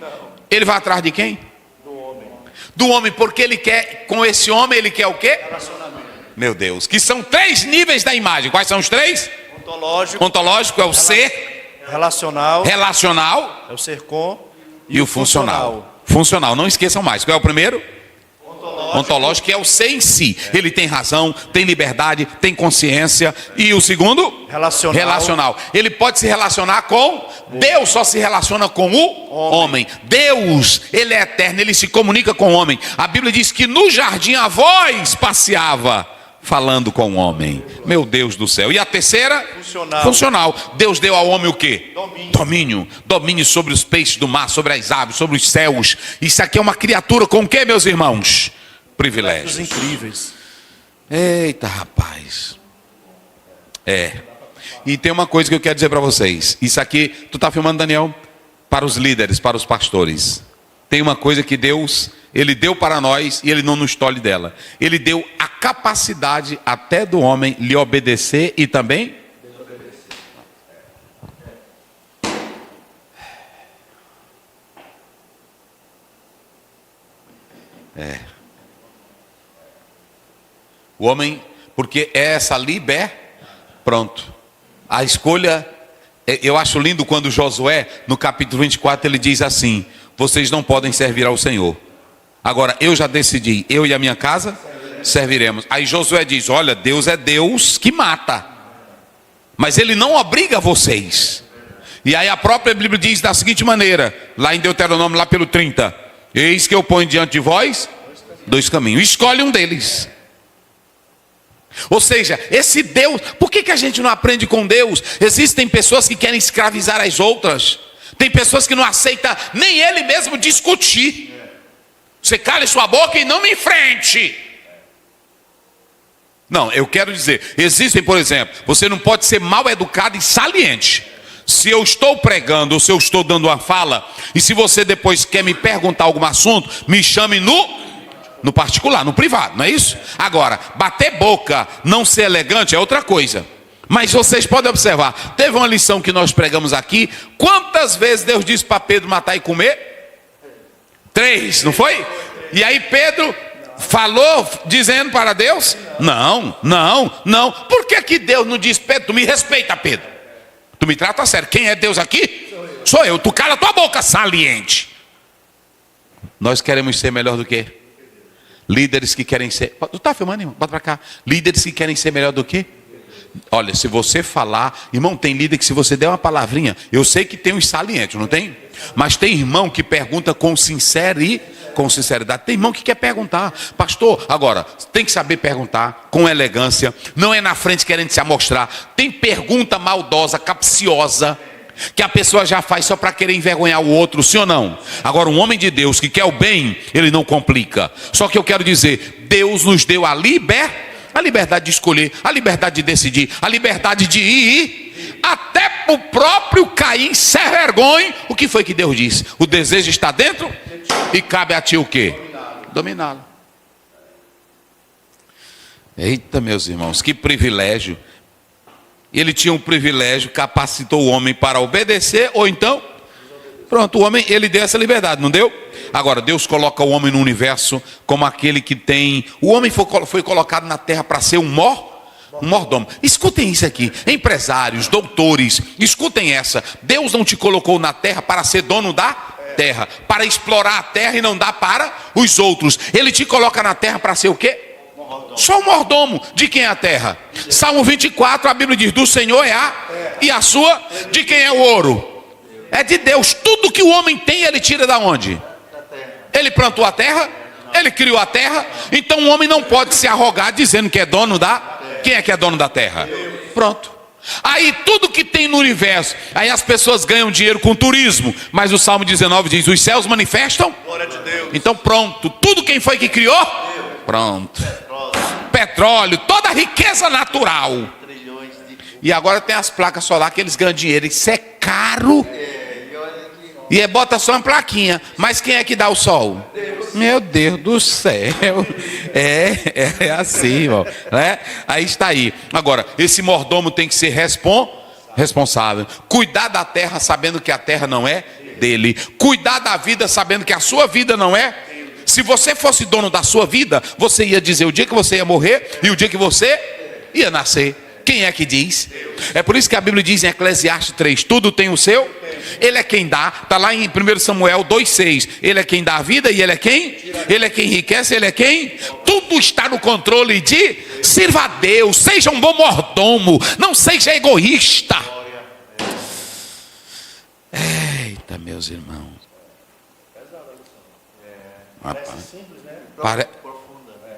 Ele vai atrás de quem? Do homem. Do homem, porque ele quer, com esse homem, ele quer o quê? Relacionamento. Meu Deus, que são 3 níveis da imagem. Quais são os 3? Ontológico. Ontológico é o ser. Relacional. Relacional. É o ser com. E o funcional. Funcional, não esqueçam mais. Qual é o primeiro? Ontológico, que é o ser em si. Ele tem razão, tem liberdade, tem consciência. E o segundo? Relacional. Ele pode se relacionar com Deus, só se relaciona com o homem. Deus, ele é eterno, ele se comunica com o homem. A Bíblia diz que no jardim a voz passeava falando com o homem. Meu Deus do céu. E a terceira? Funcional. Deus deu ao homem o quê? Domínio sobre os peixes do mar, sobre as aves, sobre os céus. Isso aqui é uma criatura com o quê, meus irmãos? Privilégios incríveis. Eita, rapaz. E tem uma coisa que eu quero dizer para vocês. Isso aqui, tu tá filmando, Daniel? Para os líderes, para os pastores. Tem uma coisa que Deus, ele deu para nós e ele não nos tolhe dela. Ele deu a capacidade até do homem lhe obedecer e também desobedecer. O homem, porque é essa pronto. A escolha, eu acho lindo quando Josué, no capítulo 24, ele diz assim: vocês não podem servir ao Senhor. Agora, eu já decidi, eu e a minha casa serviremos. Aí Josué diz, olha, Deus é Deus que mata, mas ele não obriga vocês. E aí a própria Bíblia diz da seguinte maneira, lá em Deuteronômio, lá pelo 30, eis que eu ponho diante de vós 2 caminhos, escolhe um deles. Ou seja, esse Deus, por que a gente não aprende com Deus? Existem pessoas que querem escravizar as outras. Tem pessoas que não aceitam nem ele mesmo discutir. Você cale sua boca e não me enfrente. Não, eu quero dizer, existem, por exemplo, você não pode ser mal educado e saliente. Se eu estou pregando ou se eu estou dando uma fala, e se você depois quer me perguntar algum assunto, me chame no particular, no privado, não é isso? Agora, bater boca, não ser elegante é outra coisa. Mas vocês podem observar, teve uma lição que nós pregamos aqui. Quantas vezes Deus disse para Pedro matar e comer? 3, não foi? E aí Pedro falou dizendo para Deus? Não. Por que Deus não diz, Pedro, tu me respeita, Pedro? Tu me trata a sério. Quem é Deus aqui? Sou eu. Tu cala tua boca, saliente. Nós queremos ser melhor do que? Líderes que querem ser... Tu está filmando, irmão? Bota para cá. Líderes que querem ser melhor do que? Olha, se você falar... Irmão, tem líder que se você der uma palavrinha... Eu sei que tem uns salientes, não tem? Mas tem irmão que pergunta com sinceridade. Tem irmão que quer perguntar. Pastor, agora, tem que saber perguntar com elegância. Não é na frente querendo se amostrar. Tem pergunta maldosa, capciosa, que a pessoa já faz só para querer envergonhar o outro, sim ou não? Agora, um homem de Deus que quer o bem, ele não complica. Só que eu quero dizer, Deus nos deu a liberdade de escolher, a liberdade de decidir, a liberdade de ir, até o próprio Caim se vergonhe. O que foi que Deus disse? O desejo está dentro e cabe a ti o quê? Dominá-lo. Eita, meus irmãos, que privilégio. Ele tinha um privilégio, capacitou o homem para obedecer, ou então, pronto, o homem, ele deu essa liberdade, não deu? Agora, Deus coloca o homem no universo como aquele que tem... O homem foi colocado na terra para ser um mordomo. Escutem isso aqui, empresários, doutores, escutem essa. Deus não te colocou na terra para ser dono da terra, para explorar a terra e não dar para os outros. Ele te coloca na terra para ser o quê? Só um mordomo. De quem é a terra? Salmo 24, a Bíblia diz, do Senhor é a e a sua. De quem é o ouro? É de Deus. Tudo que o homem tem, ele tira da onde? Ele plantou a terra, ele criou a terra. Então o homem não pode se arrogar dizendo que é dono da... Quem é que é dono da terra? Pronto. Aí tudo que tem no universo, aí as pessoas ganham dinheiro com turismo, mas o Salmo 19 diz, os céus manifestam glória de Deus. Então pronto, tudo quem foi que criou? Pronto. Petróleo, toda a riqueza natural. E agora tem as placas solares que eles ganham dinheiro. Isso é caro. E bota só uma plaquinha. Mas quem é que dá o sol? Meu Deus do céu. É assim, ó, né? Aí está aí. Agora, esse mordomo tem que ser responsável. Cuidar da terra sabendo que a terra não é dele. Cuidar da vida sabendo que a sua vida não é. Se você fosse dono da sua vida, você ia dizer o dia que você ia morrer e o dia que você ia nascer. Quem é que diz? É por isso que a Bíblia diz em Eclesiastes 3, tudo tem o seu, ele é quem dá. Está lá em 1 Samuel 2,6, ele é quem dá a vida e ele é quem? Ele é quem enriquece, ele é quem? Tudo está no controle de... Sirva a Deus, seja um bom mordomo, não seja egoísta. Eita, meus irmãos.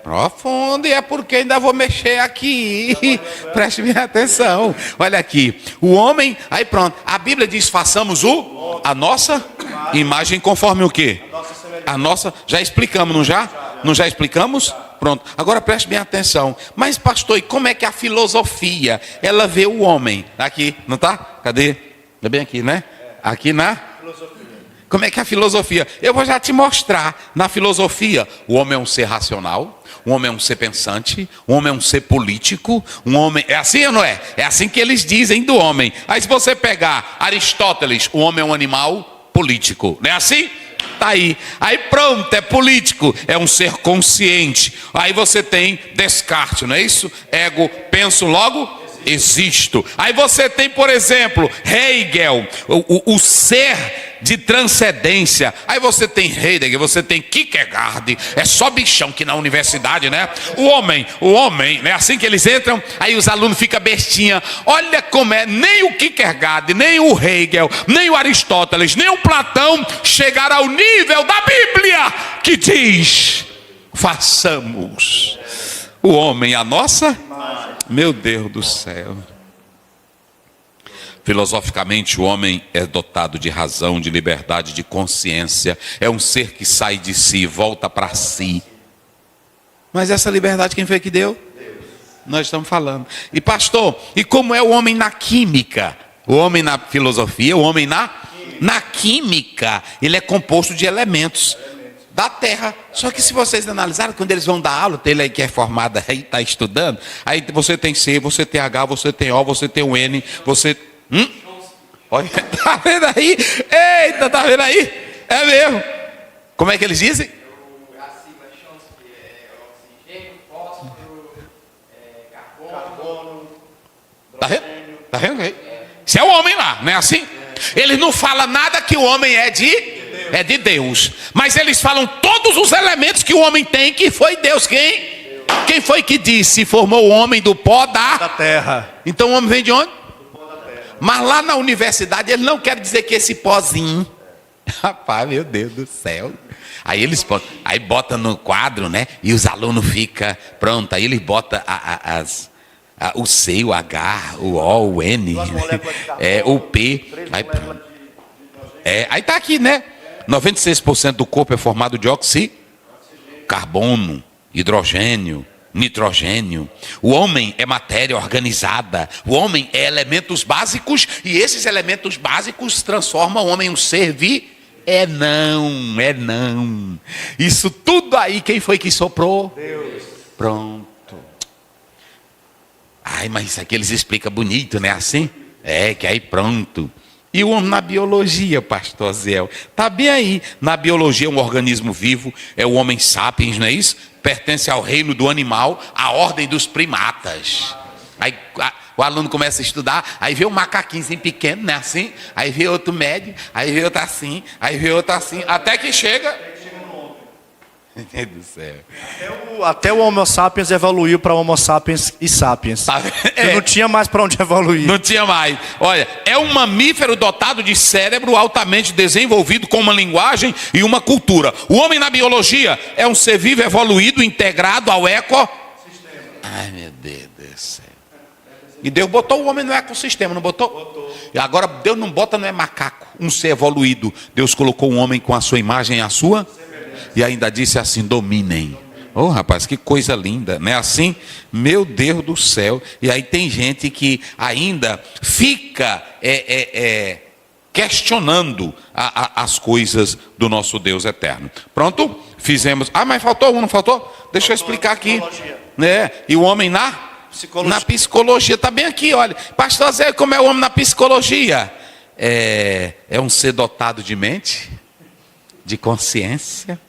Profundo, e é porque ainda vou mexer aqui. Preste minha atenção. Olha aqui, o homem, aí pronto, a Bíblia diz, façamos a nossa imagem conforme o quê? A nossa, já explicamos, não já? Não já explicamos? Pronto, agora preste minha atenção. Mas pastor, e como é que a filosofia, ela vê o homem? Aqui, não tá? Cadê? É bem aqui, né? Aqui na... Como é que é a filosofia? Eu vou já te mostrar. Na filosofia, o homem é um ser racional, o homem é um ser pensante, o homem é um ser político, um homem... É assim ou não é? É assim que eles dizem do homem. Aí se você pegar Aristóteles, o homem é um animal político. Não é assim? Tá aí. Aí pronto, é político, é um ser consciente. Aí você tem Descartes, não é isso? Ego, penso, logo existo. Aí você tem, por exemplo, Hegel, o ser de transcendência. Aí você tem Heidegger, você tem Kierkegaard. É só bichão que na universidade, né? O homem, né? Assim que eles entram, aí os alunos ficam bestinha. Olha como é, nem o Kierkegaard, nem o Hegel, nem o Aristóteles, nem o Platão chegaram ao nível da Bíblia que diz, façamos o homem a nossa... Meu Deus do céu. Filosoficamente, o homem é dotado de razão, de liberdade, de consciência. É um ser que sai de si, volta para si. Mas essa liberdade quem foi que deu? Deus. Nós estamos falando. E pastor, e como é o homem na química? O homem na filosofia, o homem na química. Ele é composto de elementos da terra. Só que se vocês analisarem, quando eles vão dar aula, tem ele aí que é formado aí, está estudando, aí você tem C, você tem H, você tem O, você tem o N, você... Olha, tá vendo aí? Eita, tá vendo aí? É mesmo. Como é que eles dizem? Tá vendo? Tá vendo aí? Isso é o homem lá, não é assim? Eles não falam nada que o homem é de Deus. Mas eles falam todos os elementos que o homem tem, que foi Deus. Quem foi que disse? Formou o homem do pó da terra. Então o homem vem de onde? Do pó da terra. Mas lá na universidade ele não quer dizer que esse pozinho Rapaz, meu Deus do céu. Aí eles bota no quadro, né? E os alunos ficam, pronto, aí eles botam o C, o H, o O, o N, o P. Aí tá aqui, né? 96% do corpo é formado de carbono, hidrogênio, nitrogênio. O homem é matéria organizada. O homem é elementos básicos, e esses elementos básicos transformam o homem em um ser não. Isso tudo aí, quem foi que soprou? Deus. Pronto. Ai, mas isso aqui eles explicam bonito, né? Assim? Que aí pronto. E o homem na biologia, pastor Zéu? Está bem aí. Na biologia, um organismo vivo é o Homo sapiens, não é isso? Pertence ao reino do animal, à ordem dos primatas. Aí o aluno começa a estudar, aí vê um macaquinho assim pequeno, né? Assim, aí vê outro médio, aí vê outro assim, aí vê outro assim, até que chega... Meu Deus do céu. Até o Homo sapiens evoluiu para Homo sapiens e sapiens. Não tinha mais para onde evoluir. Não tinha mais. Olha, é um mamífero dotado de cérebro altamente desenvolvido, com uma linguagem e uma cultura. O homem na biologia é um ser vivo evoluído, integrado ao ecossistema. Ai, meu Deus do céu. E Deus botou o homem no ecossistema, não botou? Botou. E agora Deus não bota, não é macaco, um ser evoluído. Deus colocou um homem com a sua imagem e a sua... E ainda disse assim, dominem. Oh, rapaz, que coisa linda, não é assim? Meu Deus do céu. E aí tem gente que ainda fica questionando as coisas do nosso Deus eterno. Pronto? Fizemos. Mas faltou um, não faltou? Deixa eu explicar aqui. E o homem na psicologia. Está bem aqui, olha. Pastor Zé, como é o homem na psicologia? É um ser dotado de mente, de consciência,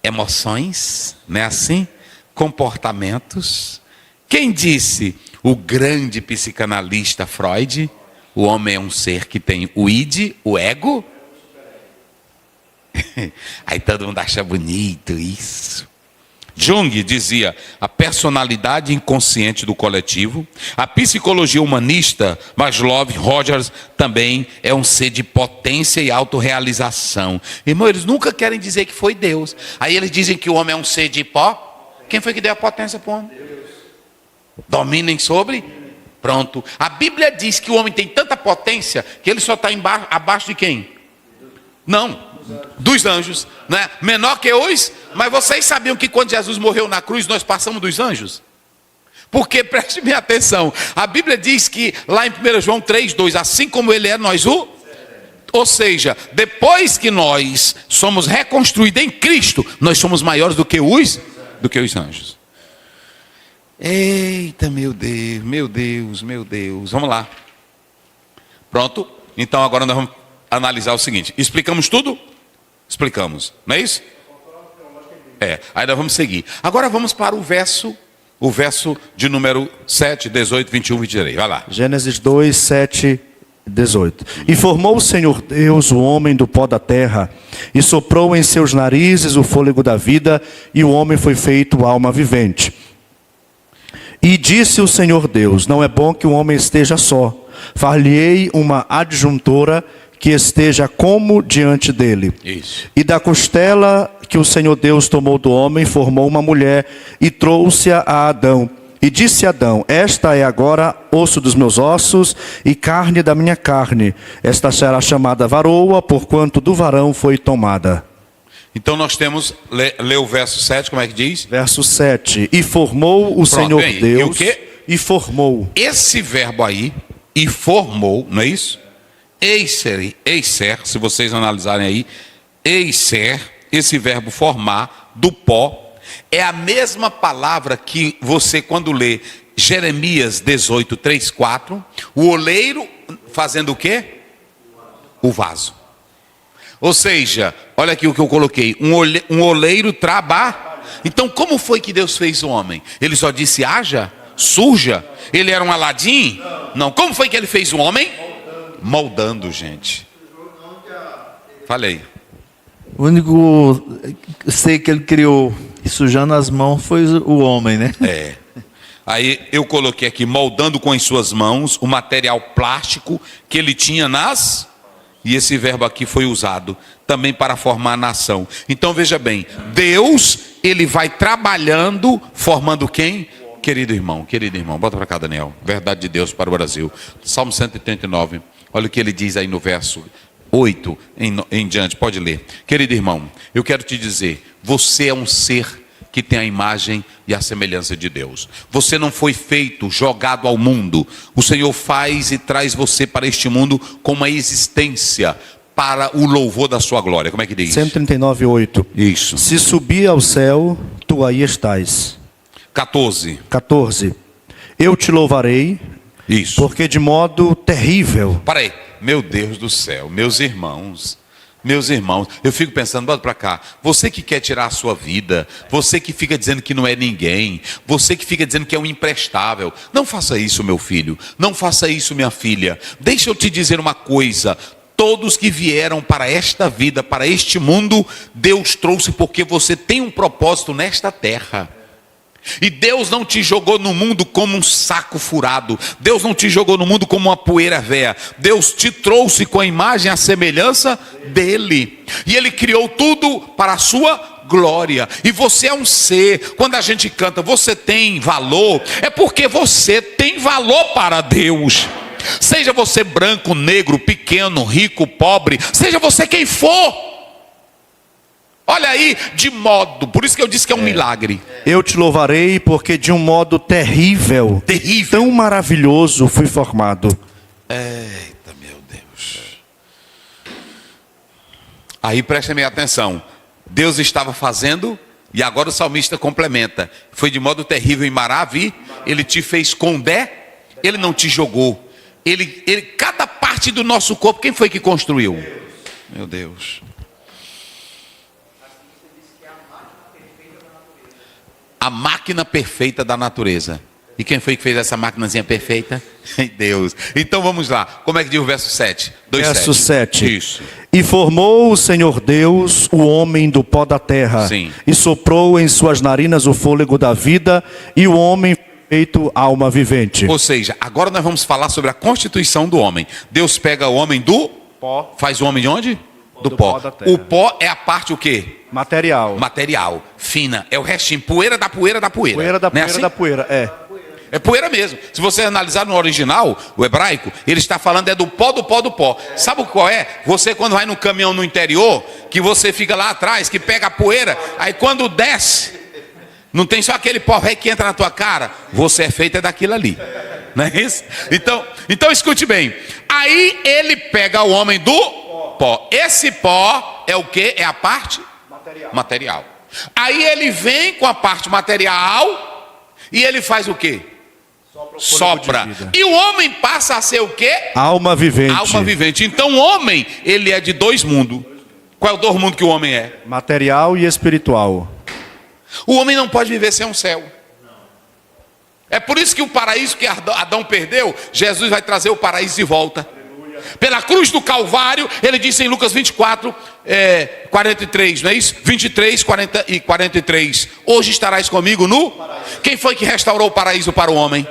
emoções, não é assim? Comportamentos. Quem disse? O grande psicanalista Freud. O homem é um ser que tem o id, o ego. Aí todo mundo acha bonito isso. Jung dizia, a personalidade inconsciente do coletivo. A psicologia humanista, Maslow, Rogers, também é um ser de potência e autorrealização. Irmão, eles nunca querem dizer que foi Deus. Aí eles dizem que o homem é um ser de pó. Quem foi que deu a potência para o homem? Deus. Dominem sobre? Pronto. A Bíblia diz que o homem tem tanta potência que ele só está abaixo de quem? Não. Dos anjos, né? Menor que os, mas vocês sabiam que quando Jesus morreu na cruz, nós passamos dos anjos? Porque, preste bem atenção, a Bíblia diz que lá em 1 João 3:2, assim como ele é, nós o... Ou seja, depois que nós somos reconstruídos em Cristo, nós somos maiores do que os anjos. Eita, meu Deus. Vamos lá. Pronto? Então agora nós vamos analisar o seguinte. Explicamos tudo? Explicamos, não é isso? Aí nós vamos seguir. Agora vamos para o verso de número 7, 18, 21, 23. Vai lá. Gênesis 2, 7, 18. E formou o Senhor Deus o homem do pó da terra, e soprou em seus narizes o fôlego da vida, e o homem foi feito alma vivente. E disse o Senhor Deus, não é bom que o homem esteja só. Far-lhe-ei uma adjuntora que esteja como diante dele. Isso. E da costela que o Senhor Deus tomou do homem, formou uma mulher e trouxe-a a Adão. E disse Adão, esta é agora osso dos meus ossos e carne da minha carne. Esta será chamada varoa, porquanto do varão foi tomada. Então nós temos, lê o verso 7, como é que diz? Verso 7. E formou o Senhor Deus. E o quê? E formou. Esse verbo aí, e formou, não é isso? Eiser, se vocês analisarem aí, eiser, esse verbo formar, do pó, é a mesma palavra que você quando lê Jeremias 18, 3, 4, o oleiro fazendo o quê? O vaso. Ou seja, olha aqui o que eu coloquei, um oleiro trabalha. Então como foi que Deus fez o homem? Ele só disse haja, surja? Ele era um Aladim? Não. Como foi que ele fez o homem? Moldando, gente. Falei. O único ser que ele criou sujando as mãos foi o homem, né? Aí eu coloquei aqui, moldando com as suas mãos o material plástico que ele tinha nas E esse verbo aqui foi usado também para formar a nação. Então veja bem, Deus, ele vai trabalhando, formando quem? Querido irmão, bota para cá, Daniel. Verdade de Deus para o Brasil. Salmo 139, olha o que ele diz aí no verso 8 em diante, pode ler. Querido irmão, eu quero te dizer, você é um ser que tem a imagem e a semelhança de Deus. Você não foi feito, jogado ao mundo. O Senhor faz e traz você para este mundo com uma existência para o louvor da sua glória. Como é que diz? 139, 8. Isso. Se subir ao céu, tu aí estás. 14. 14. Eu te louvarei, Isso. porque de modo terrível. Para aí. Meu Deus do céu, meus irmãos, eu fico pensando, bota para cá, você que quer tirar a sua vida, você que fica dizendo que não é ninguém, você que fica dizendo que é um imprestável, não faça isso, meu filho, não faça isso, minha filha. Deixa eu te dizer uma coisa, todos que vieram para esta vida, para este mundo, Deus trouxe porque você tem um propósito nesta terra. E Deus não te jogou no mundo como um saco furado. Deus não te jogou no mundo como uma poeira véia. Deus te trouxe com a imagem e a semelhança dele. E ele criou tudo para a sua glória. E você é um ser. Quando a gente canta, você tem valor. É porque você tem valor para Deus. Seja você branco, negro, pequeno, rico, pobre. Seja você quem for. Olha aí, de modo, por isso que eu disse que é um milagre. Eu te louvarei porque de um modo terrível, tão maravilhoso fui formado. Eita, meu Deus. Aí prestem minha atenção. Deus estava fazendo, e agora o salmista complementa. Foi de modo terrível e maravilhoso. Ele te fez com ele não te jogou. Ele, cada parte do nosso corpo, quem foi que construiu? Meu Deus. A máquina perfeita da natureza. E quem foi que fez essa maquinazinha perfeita? Deus. Então vamos lá. Como é que diz o verso 7? Verso 7. Isso. E formou o Senhor Deus o homem do pó da terra. Sim. E soprou em suas narinas o fôlego da vida. E o homem foi feito alma vivente. Ou seja, agora nós vamos falar sobre a constituição do homem. Deus pega o homem do Pó. Faz o homem de onde? Do Do pó. pó da terra. O pó é a parte o quê? Material. Material, fina, é o restinho, poeira da poeira da poeira. Poeira da Não é poeira assim? da poeira, é. É poeira mesmo. Se você analisar no original, o hebraico, ele está falando do pó do pó do pó. Sabe qual é? Você quando vai no caminhão no interior, que você fica lá atrás, que pega a poeira, aí quando desce, não tem só aquele pó velho que entra na tua cara, você é feito daquilo ali. Não é isso? Então escute bem. Aí ele pega o homem do pó. Esse pó é o quê? É a parte material. Aí ele vem com a parte material e ele faz o quê? Sopra. E o homem passa a ser o quê? Alma vivente. Alma vivente. Então o homem, ele é de dois mundos. Qual é o dois mundos que o homem é? Material e espiritual. O homem não pode viver sem um céu. É por isso que o paraíso que Adão perdeu, Jesus vai trazer o paraíso de volta. Pela cruz do Calvário, ele disse em Lucas 24, 43, não é isso? 23, 40 e 43. Hoje estarás comigo no paraíso. Quem foi que restaurou o paraíso para o homem?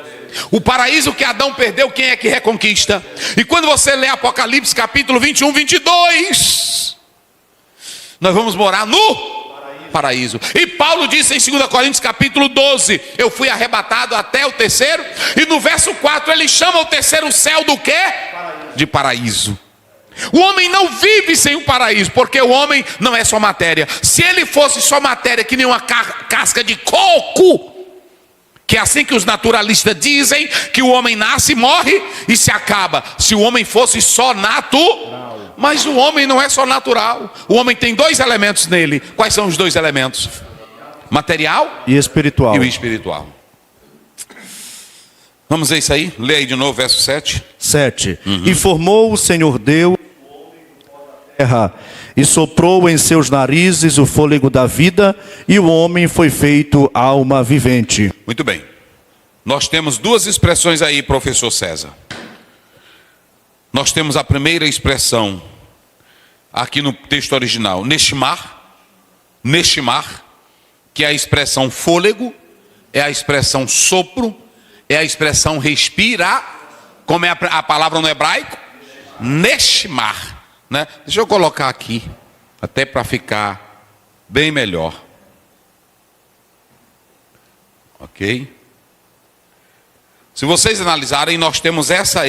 O paraíso que Adão perdeu, quem é que reconquista? E quando você lê Apocalipse capítulo 21, 22, nós vamos morar no paraíso. E Paulo disse em 2 Coríntios capítulo 12, eu fui arrebatado até o terceiro, e no verso 4 ele chama o terceiro céu do quê? De paraíso. O homem não vive sem o paraíso, porque o homem não é só matéria. Se ele fosse só matéria, que nem uma casca de coco, que é assim que os naturalistas dizem, que o homem nasce, morre e se acaba. Se o homem fosse só natural. Mas o homem não é só natural. O homem tem dois elementos nele. Quais são os dois elementos? Material e espiritual. E o espiritual. Vamos ver isso aí? Lê aí de novo, verso 7. 7. E formou o Senhor Deus o homem do pó da terra, e soprou em seus narizes o fôlego da vida, e o homem foi feito alma vivente. Muito bem. Nós temos duas expressões aí, professor César. Nós temos a primeira expressão, aqui no texto original, neshimar, que é a expressão fôlego, é a expressão sopro, é a expressão respirar, como é a palavra no hebraico? Neshimar. né? Deixa eu colocar aqui, até para ficar bem melhor. Ok? Se vocês analisarem, nós temos essa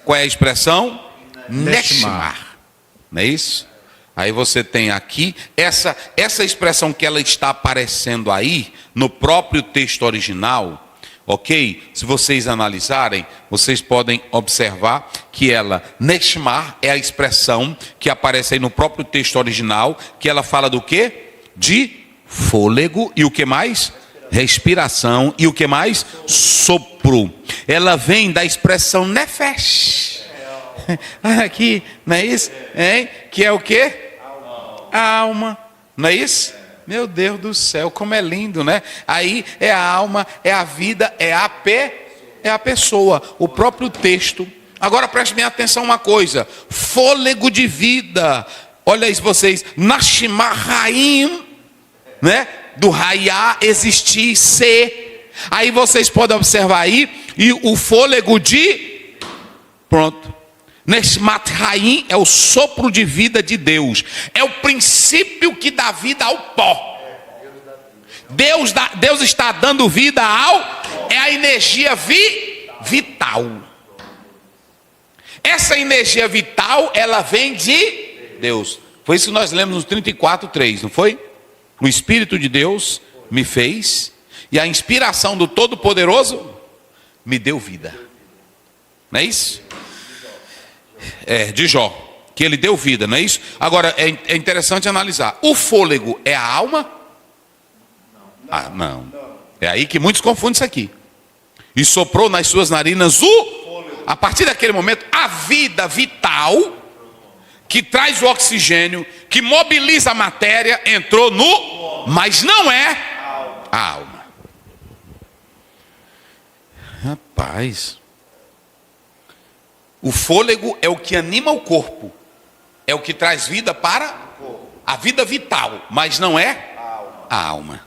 qual é a expressão? Neshmar. Não é isso? Aí você tem aqui, essa expressão que ela está aparecendo aí, no próprio texto original, ok? Se vocês analisarem, vocês podem observar que ela, Neshmar, é a expressão que aparece aí no próprio texto original, que ela fala do quê? De fôlego e o que mais? Respiração e o que mais? Sopro. Ela vem da expressão nefesh. Aqui, não é isso? Hein? Que é o quê? A alma. Não é isso? Meu Deus do céu, como é lindo, né? Aí é a alma, é a vida, é a pessoa, o próprio texto. Agora preste bem atenção uma coisa: fôlego de vida. Olha isso vocês, Nashimahayim, né? Do raiá existir, ser. Aí vocês podem observar aí, e o fôlego de, pronto. Neshmat Haim é o sopro de vida de Deus. É o princípio que dá vida ao pó. Deus está dando vida é a energia vital. Essa energia vital, ela vem de Deus. Foi isso que nós lemos no 34:3, não foi? O Espírito de Deus me fez, e a inspiração do Todo-Poderoso me deu vida. Não é isso? De Jó, que ele deu vida, não é isso? Agora, é interessante analisar. O fôlego é a alma? Ah, não. É aí que muitos confundem isso aqui. E soprou nas suas narinas a partir daquele momento, a vida vital, que traz o oxigênio, que mobiliza a matéria, entrou mas não é a alma. Rapaz, o fôlego é o que anima o corpo, é o que traz vida para a vida vital, mas não é a alma.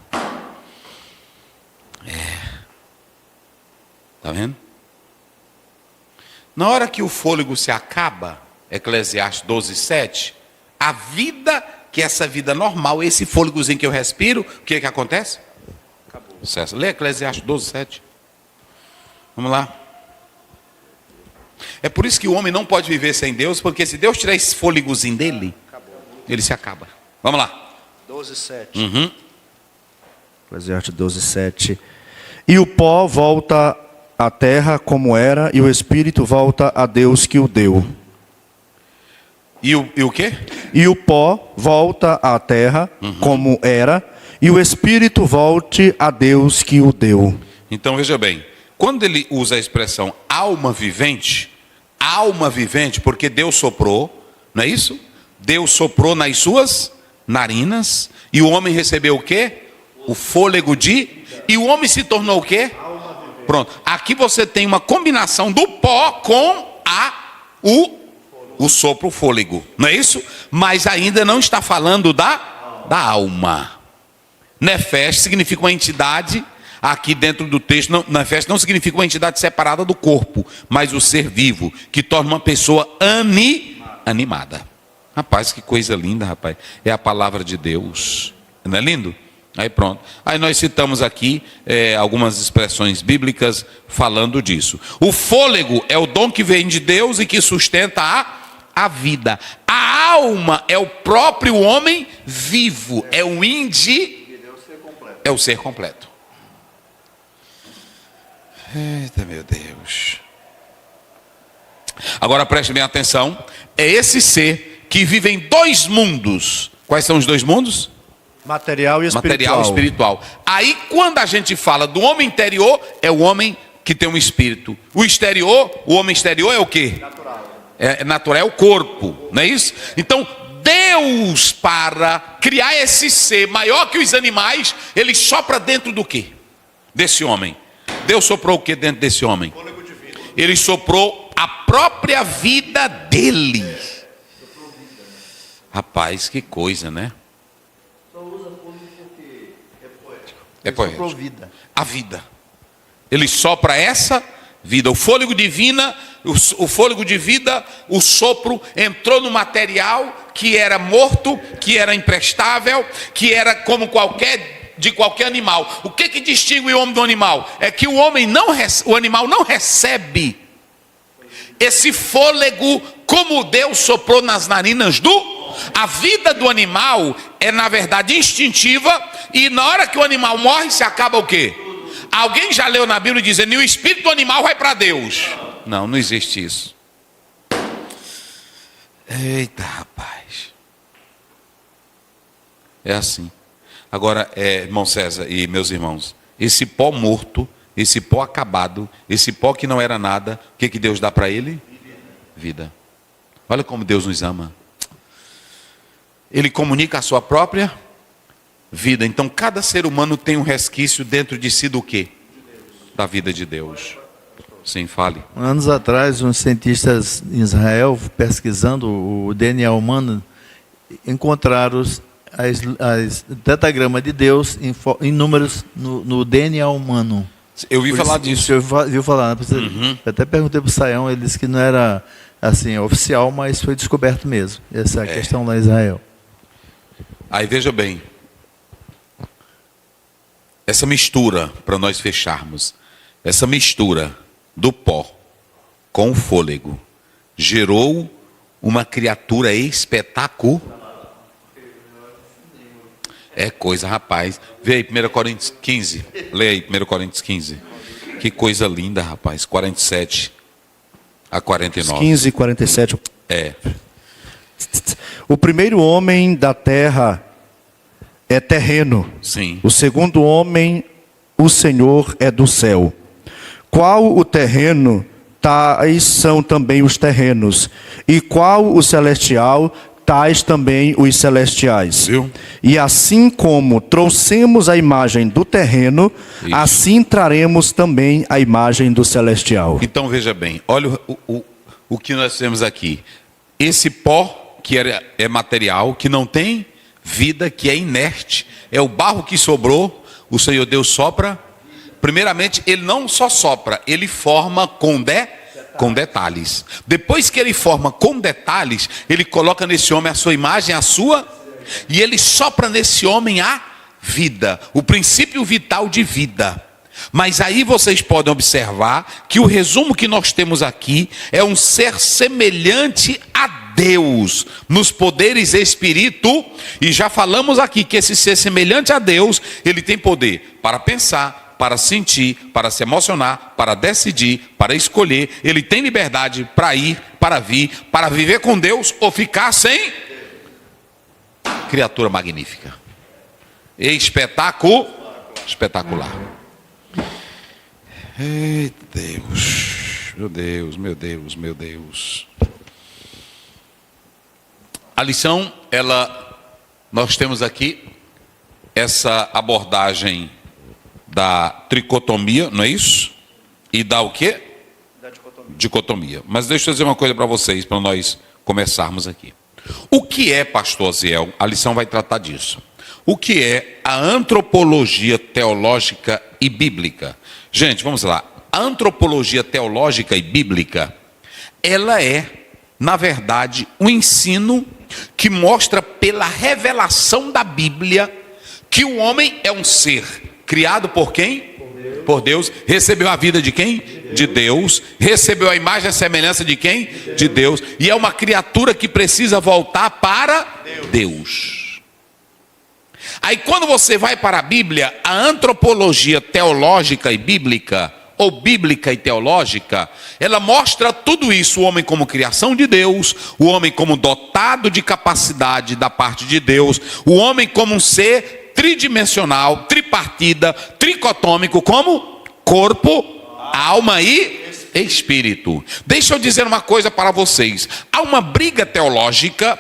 Tá vendo? Na hora que o fôlego se acaba, Eclesiastes 12:7, a vida, que é essa vida normal, esse fôlegozinho que eu respiro, o que acontece? Acabou. César, lê Eclesiastes 12:7. Vamos lá. É por isso que o homem não pode viver sem Deus, porque se Deus tirar esse fôlegozinho dele, ele se acaba. Vamos lá. 12:7. Eclesiastes 12:7. E o pó volta à terra como era, e o espírito volta a Deus que o deu. E o quê? E o pó volta à terra como era, e o espírito volte a Deus que o deu. Então veja bem, quando ele usa a expressão alma vivente, porque Deus soprou, não é isso? Deus soprou nas suas narinas, e o homem recebeu o quê? O fôlego e o homem se tornou o quê? Pronto, aqui você tem uma combinação do pó com o sopro, o fôlego, não é isso? Mas ainda não está falando da alma. Nefesh significa uma entidade, aqui dentro do texto, Nefesh não significa uma entidade separada do corpo, mas o ser vivo, que torna uma pessoa animada. Rapaz, que coisa linda, rapaz. É a palavra de Deus. Não é lindo? Aí pronto. Aí nós citamos aqui algumas expressões bíblicas falando disso. O fôlego é o dom que vem de Deus e que sustenta a vida. A alma é o próprio homem vivo. É o é o ser completo. Eita, meu Deus. Agora preste bem atenção. É esse ser que vive em dois mundos. Quais são os dois mundos? Material e espiritual. Material e espiritual. Aí quando a gente fala do homem interior, é o homem que tem um espírito. O exterior, o homem exterior é o quê? Natural. É natural, é o corpo, não é isso? Então Deus, para criar esse ser maior que os animais, ele sopra dentro do quê? Desse homem. Deus soprou o que dentro desse homem? Ele soprou a própria vida dele. Rapaz, que coisa, né? É poético. Soprou vida. A vida. Ele sopra essa vida. O fôlego divino, o fôlego de vida, o sopro entrou no material que era morto, que era imprestável, que era como de qualquer animal. O que distingue o homem do animal? É que o animal não recebe esse fôlego como Deus soprou nas narinas a vida do animal é na verdade instintiva, e na hora que o animal morre se acaba o quê? Alguém já leu na Bíblia dizendo que o espírito do animal vai para Deus? Não, não existe isso. Eita, rapaz. É assim. Agora, irmão César e meus irmãos, esse pó morto, esse pó acabado, esse pó que não era nada, o que Deus dá para ele? Vida. Olha como Deus nos ama. Ele comunica a sua própria vida. Então cada ser humano tem um resquício dentro de si do quê? Da vida de Deus. Sim, fale. Anos atrás, uns cientistas em Israel, pesquisando o DNA humano, encontraram as tetagramas de Deus em números no DNA humano. Eu ouvi falar disso. Você ouviu falar? Eu até perguntei para o Saião, ele disse que não era assim, oficial, mas foi descoberto mesmo. Essa é a questão lá em Israel. Aí veja bem, essa mistura, para nós fecharmos, essa mistura do pó com o fôlego gerou uma criatura espetacular. É coisa, rapaz. Vê aí, 1 Coríntios 15. Leia aí, 1 Coríntios 15. Que coisa linda, rapaz. 47 a 49. 15 e 47. É. O primeiro homem da terra é terreno. Sim. O segundo homem, o Senhor, é do céu. Qual o terreno, tais são também os terrenos. E qual o celestial, tais também os celestiais. Viu? E assim como trouxemos a imagem do terreno, isso, assim traremos também a imagem do celestial. Então veja bem, olha o que nós temos aqui. Esse pó que é material, que não tem vida, que é inerte, é o barro que sobrou, o Senhor Deus sopra. Primeiramente, ele não só sopra, ele forma com detalhes. Depois que ele forma com detalhes, ele coloca nesse homem a sua imagem, e ele sopra nesse homem a vida, o princípio vital de vida. Mas aí vocês podem observar que o resumo que nós temos aqui é um ser semelhante a Deus, nos poderes espírito, e já falamos aqui que esse ser semelhante a Deus, ele tem poder para pensar, para sentir, para se emocionar, para decidir, para escolher. Ele tem liberdade para ir, para vir, para viver com Deus ou ficar sem. Criatura magnífica. Espetacular. Ei, Deus. Meu Deus, meu Deus, meu Deus. A lição, nós temos aqui essa abordagem da tricotomia, não é isso? E da o quê? Da dicotomia. Mas deixa eu dizer uma coisa para vocês, para nós começarmos aqui. O que é, pastor Ziel? A lição vai tratar disso. O que é a antropologia teológica e bíblica? Gente, vamos lá. A antropologia teológica e bíblica, ela é, na verdade, um ensino que mostra pela revelação da Bíblia que o homem é um ser criado por quem? Por Deus. Recebeu a vida de quem? De Deus. Recebeu a imagem e a semelhança de quem? De Deus. E é uma criatura que precisa voltar para Deus. Aí quando você vai para a Bíblia, a antropologia teológica e bíblica, ou bíblica e teológica, ela mostra tudo isso: o homem como criação de Deus, o homem como dotado de capacidade da parte de Deus, o homem como um ser tridimensional, tripartida, tricotômico, como corpo, alma e espírito. Deixa eu dizer uma coisa para vocês: há uma briga teológica,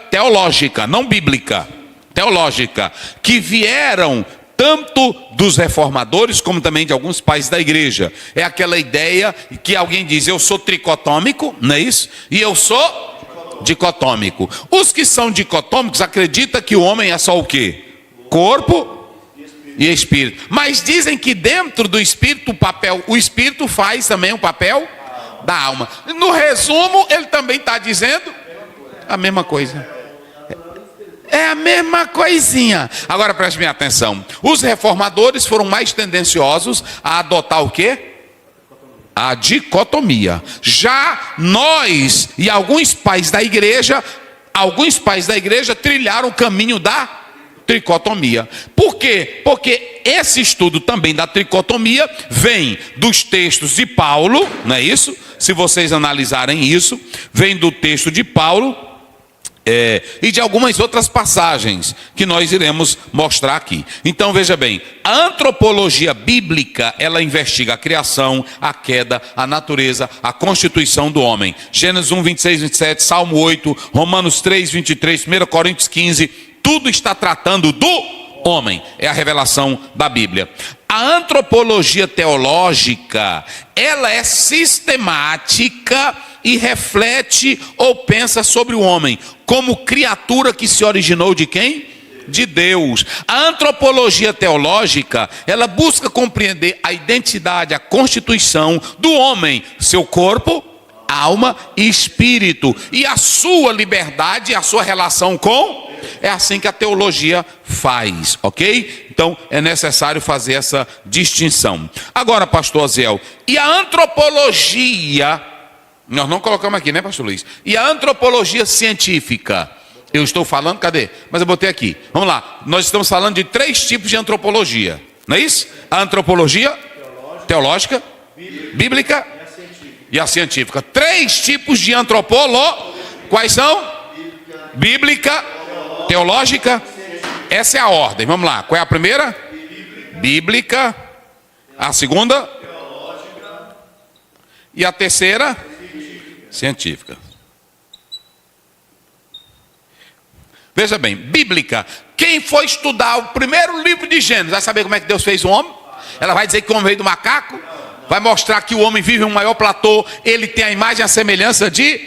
não bíblica, teológica, que vieram tanto dos reformadores como também de alguns pais da igreja. É aquela ideia que alguém diz: eu sou tricotômico, não é isso? E eu sou dicotômico. Os que são dicotômicos acreditam que o homem é só o quê? Corpo e espírito. Mas dizem que dentro do espírito o espírito faz também o papel da alma. No resumo, ele também está dizendo a mesma coisa. É a mesma coisinha. Agora preste bem atenção. Os reformadores foram mais tendenciosos a adotar o quê? A dicotomia. Já nós e alguns pais da igreja trilharam o caminho da tricotomia. Por quê? Porque esse estudo também da tricotomia vem dos textos de Paulo, não é isso? Se vocês analisarem isso, vem do texto de Paulo e de algumas outras passagens que nós iremos mostrar aqui. Então veja bem, a antropologia bíblica, ela investiga a criação, a queda, a natureza, a constituição do homem. Gênesis 1, 26, 27, Salmo 8, Romanos 3, 23, 1 Coríntios 15, tudo está tratando do homem. É a revelação da Bíblia. A antropologia teológica, ela é sistemática e reflete ou pensa sobre o homem como criatura que se originou de quem? De Deus. A antropologia teológica, ela busca compreender a identidade, a constituição do homem, seu corpo, alma e espírito, e a sua liberdade, a sua relação com... É assim que a teologia faz, ok? Então é necessário fazer essa distinção. Agora, pastor Aziel, e a antropologia... Nós não colocamos aqui, né, pastor Luiz? E a antropologia científica? Eu estou falando, cadê? Mas eu botei aqui. Vamos lá. Nós estamos falando de 3 tipos de antropologia. Não é isso? A antropologia teológica, bíblica e a científica. 3 tipos de antropologia. Quais são? Bíblica, teológica. Essa é a ordem. Vamos lá. Qual é a primeira? Bíblica. A segunda? E a terceira? Científica. Veja bem, bíblica. Quem for estudar o primeiro livro de Gênesis vai saber como é que Deus fez o homem? Ela vai dizer que o homem veio do macaco? Vai mostrar que o homem vive em um maior platô, ele tem a imagem e a semelhança de...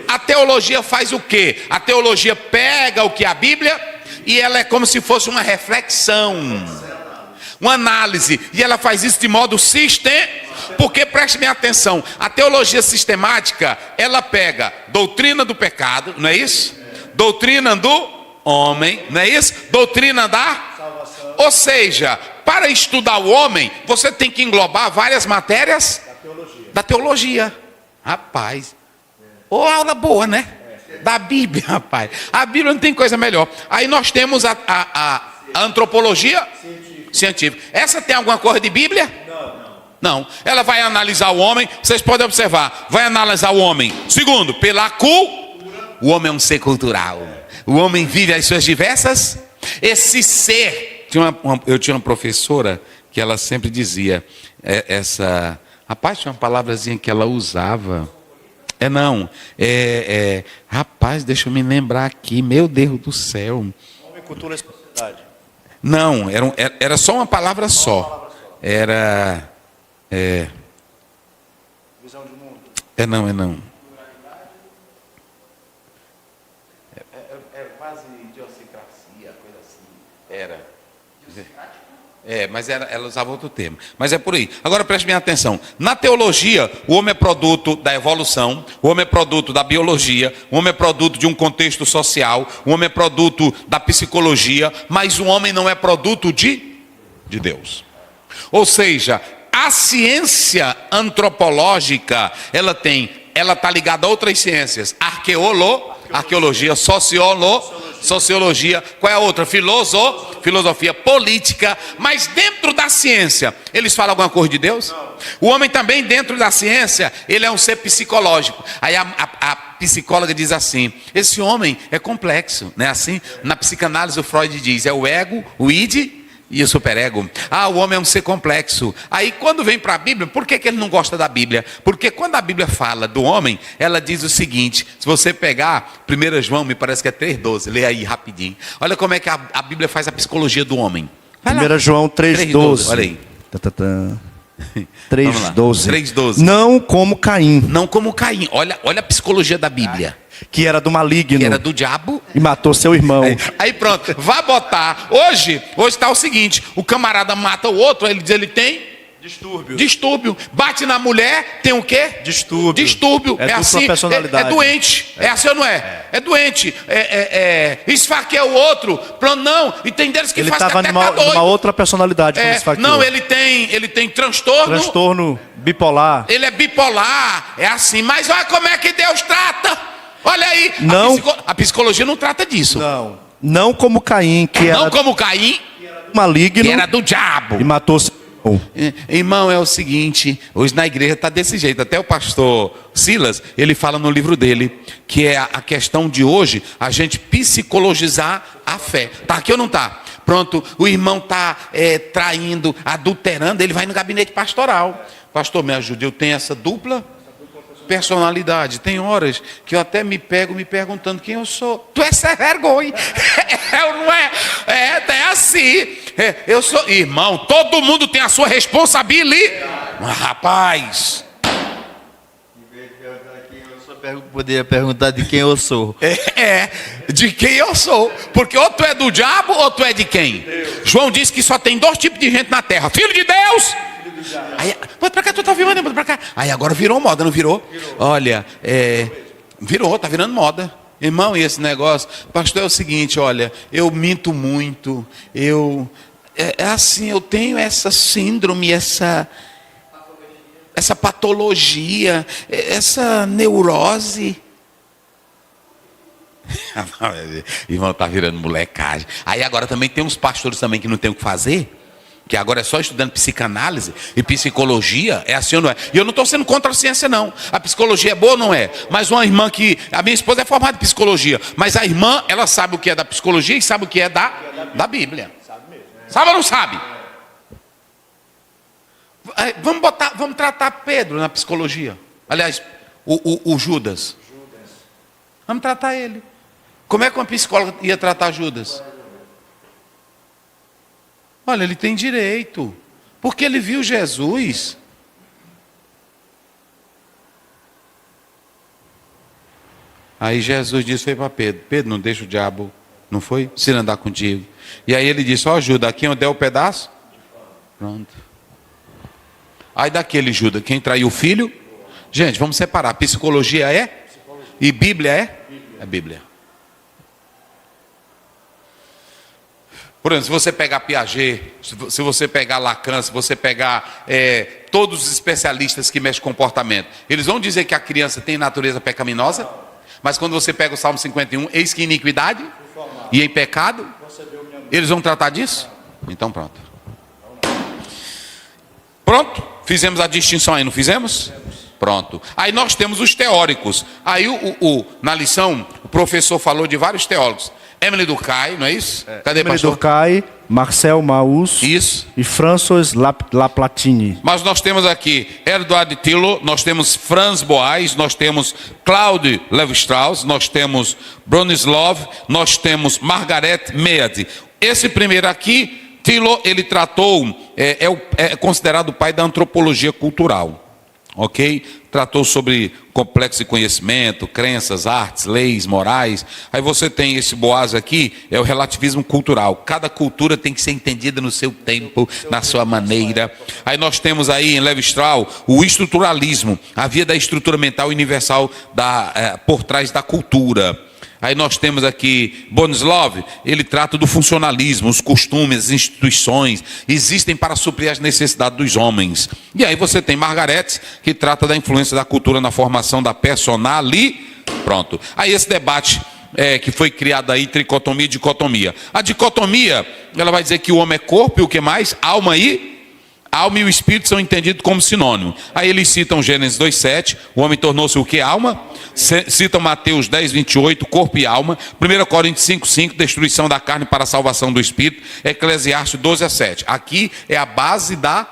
A teologia faz o quê? A teologia pega o que é a Bíblia e ela é como se fosse uma reflexão, uma análise, e ela faz isso de modo sistemático. Porque preste bem atenção, a teologia sistemática, ela pega doutrina do pecado, não é isso? Doutrina do homem, não é isso? Doutrina da salvação. Ou seja, para estudar o homem, você tem que englobar várias matérias da teologia. Rapaz, ô aula boa, né? Da Bíblia, rapaz. A Bíblia não tem coisa melhor. Aí nós temos a antropologia científica. Essa tem alguma coisa de Bíblia? Não, ela vai analisar o homem, vocês podem observar, vai analisar o homem. Segundo, pela cultura. O homem é um ser cultural. O homem vive as suas diversas. Esse ser. Eu tinha uma professora que ela sempre dizia, rapaz, tinha uma palavrazinha que ela usava. Rapaz, deixa eu me lembrar aqui, meu Deus do céu. Homem, cultura e sociedade. Não, era só uma palavra só. Era... Visão de mundo. Não. É quase idiosincrasia, coisa assim. Mas ela usava outro termo. Mas é por aí. Agora preste bem atenção. Na teologia, o homem é produto da evolução, o homem é produto da biologia, o homem é produto de um contexto social, o homem é produto da psicologia, mas o homem não é produto de Deus. Ou seja, a ciência antropológica, ela está ligada a outras ciências. Arqueologia, sociologia. Qual é a outra? Filosofia, política. Mas dentro da ciência, eles falam alguma coisa de Deus? O homem também, dentro da ciência, ele é um ser psicológico. Aí a psicóloga diz assim, esse homem é complexo, né? Assim, na psicanálise o Freud diz, é o ego, o id e o superego. O homem é um ser complexo. Aí quando vem para a Bíblia, por que ele não gosta da Bíblia? Porque quando a Bíblia fala do homem, ela diz o seguinte, se você pegar 1 João, me parece que é 3,12, lê aí rapidinho. Olha como é que a Bíblia faz a psicologia do homem. 1 João 3,12. Olha aí. Vamos lá. 3:12. 3:12. Não como Caim, Não como Caim. Olha a psicologia da Bíblia. que era do maligno Que era do diabo. e matou seu irmão. Aí pronto, vai botar. Hoje está o seguinte: o camarada mata o outro, ele diz ele tem distúrbio. Bate na mulher, tem o quê? Distúrbio. É dupla assim, personalidade. é doente. É assim ou não é? É doente. Esfaqueia o outro. Pronto, não. E tem deles que Ele faz estava até numa tá doido. outra personalidade quando esfaqueou. Não, ele tem Transtorno bipolar. Ele é bipolar, é assim. Mas olha como é que Deus trata. Olha aí, Não. a psicologia não trata disso. Não como Caim, que era Não como Caim, do maligno que era do diabo. e matou seu irmão. Irmão, é o seguinte, hoje na igreja está desse jeito. Até o pastor Silas, ele fala no livro dele, que é a questão de hoje, a gente psicologizar a fé. Tá aqui ou não tá? Pronto, o irmão está traindo, adulterando, ele vai no gabinete pastoral. Pastor, me ajude, eu tenho essa dupla personalidade. Tem horas que eu até me pego me perguntando quem eu sou. Tu é sem vergonha. Não é? É assim. Eu sou. Irmão, todo mundo tem a sua responsabilidade. Rapaz. Eu poderia perguntar de quem eu sou. De quem eu sou. Porque ou tu é do diabo ou tu é de quem? João disse que só tem 2 tipos de gente na terra: filho de Deus. Aí, bota pra cá, tu tá filmando, bota pra cá. Aí agora virou moda, não virou? Olha, virou, tá virando moda. Irmão, e esse negócio, pastor, é o seguinte, olha, eu minto muito, assim, eu tenho essa síndrome, essa patologia, essa neurose. Irmão, tá virando molecagem. Aí agora também tem uns pastores também que não tem o que fazer, que agora é só estudando psicanálise e psicologia, é assim ou não é? E eu não estou sendo contra a ciência, não. A psicologia é boa ou não é? Mas uma irmã que... A minha esposa é formada em psicologia, mas a irmã, ela sabe o que é da psicologia e sabe o que é da Bíblia. Sabe ou não sabe? Vamos tratar Pedro na psicologia. Aliás, o Judas. Vamos tratar ele. Como é que uma psicóloga ia tratar Judas? Olha, ele tem direito, porque ele viu Jesus. Aí Jesus disse, foi para Pedro: Pedro, não deixa o diabo, não foi? Se ele andar contigo. E aí ele disse, ó Judas, aqui onde der o pedaço? Pronto. Aí daquele Judas, quem traiu o filho? Gente, vamos separar, psicologia e Bíblia é Bíblia. Por exemplo, se você pegar Piaget, se você pegar Lacan, se você pegar todos os especialistas que mexem com comportamento, eles vão dizer que a criança tem natureza pecaminosa, mas quando você pega o Salmo 51, eis que iniquidade e em pecado, eles vão tratar disso? Então pronto. Pronto, fizemos a distinção aí, não fizemos? Pronto. Aí nós temos os teóricos. Aí na lição, o professor falou de vários teólogos. Emily Durkheim, não é isso? Cadê, Emily pastor? Durkheim, Marcel Mauss Isso. e François Laplatine. Mas nós temos aqui Edward Tylor, nós temos Franz Boas, nós temos Claude Lévi-Strauss, nós temos Bronislaw, nós temos Margaret Mead. Esse primeiro aqui, Tylor, ele tratou, é considerado o pai da antropologia cultural. Ok? Tratou sobre complexo de conhecimento, crenças, artes, leis, morais. Aí você tem esse Boas aqui, é o relativismo cultural. Cada cultura tem que ser entendida no seu tempo, na sua maneira. Aí nós temos aí em Lévi-Strauss o estruturalismo, a via da estrutura mental universal por trás da cultura. Aí nós temos aqui Bronislaw, ele trata do funcionalismo, os costumes, as instituições, existem para suprir as necessidades dos homens. E aí você tem Margaret, que trata da influência da cultura na formação da personalidade. Pronto. Aí esse debate que foi criado aí, tricotomia e dicotomia. A dicotomia, ela vai dizer que o homem é corpo e o que mais? Alma e o espírito são entendidos como sinônimo. Aí eles citam Gênesis 2,7, o homem tornou-se o que? Alma. Citam Mateus 10,28, corpo e alma. 1 Coríntios 5,5, destruição da carne para a salvação do espírito. Eclesiastes 12,7. Aqui é a base da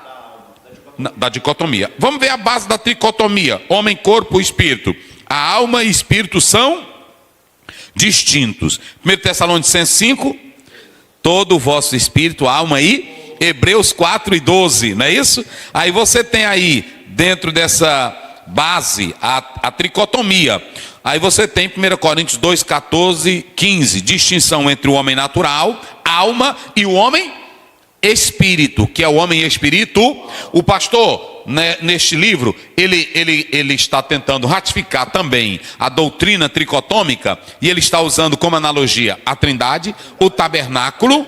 dicotomia. Vamos ver a base da tricotomia. Homem, corpo e espírito. A alma e espírito são distintos. 1 Tessalonicenses 5, todo o vosso espírito, alma e Hebreus 4 e 12, não é isso? Aí você tem aí, dentro dessa base, a tricotomia. Aí você tem 1 Coríntios 2, 14, 15, distinção entre o homem natural, alma, e o homem espírito, que é o homem espírito. O pastor, né, neste livro, ele está tentando ratificar também a doutrina tricotômica, e ele está usando como analogia a trindade, o tabernáculo,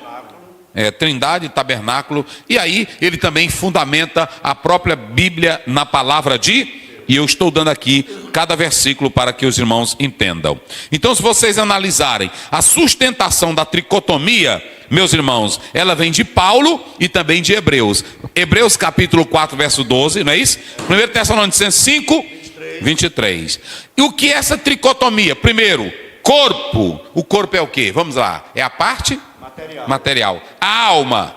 trindade, tabernáculo, e aí ele também fundamenta a própria Bíblia na palavra e eu estou dando aqui cada versículo para que os irmãos entendam. Então, se vocês analisarem a sustentação da tricotomia, meus irmãos, ela vem de Paulo e também de Hebreus. Hebreus capítulo 4, verso 12, não é isso? 1 Tessalonicenses 5, 23. E o que é essa tricotomia? Primeiro, corpo. O corpo é o quê? Vamos lá. É a parte material. A alma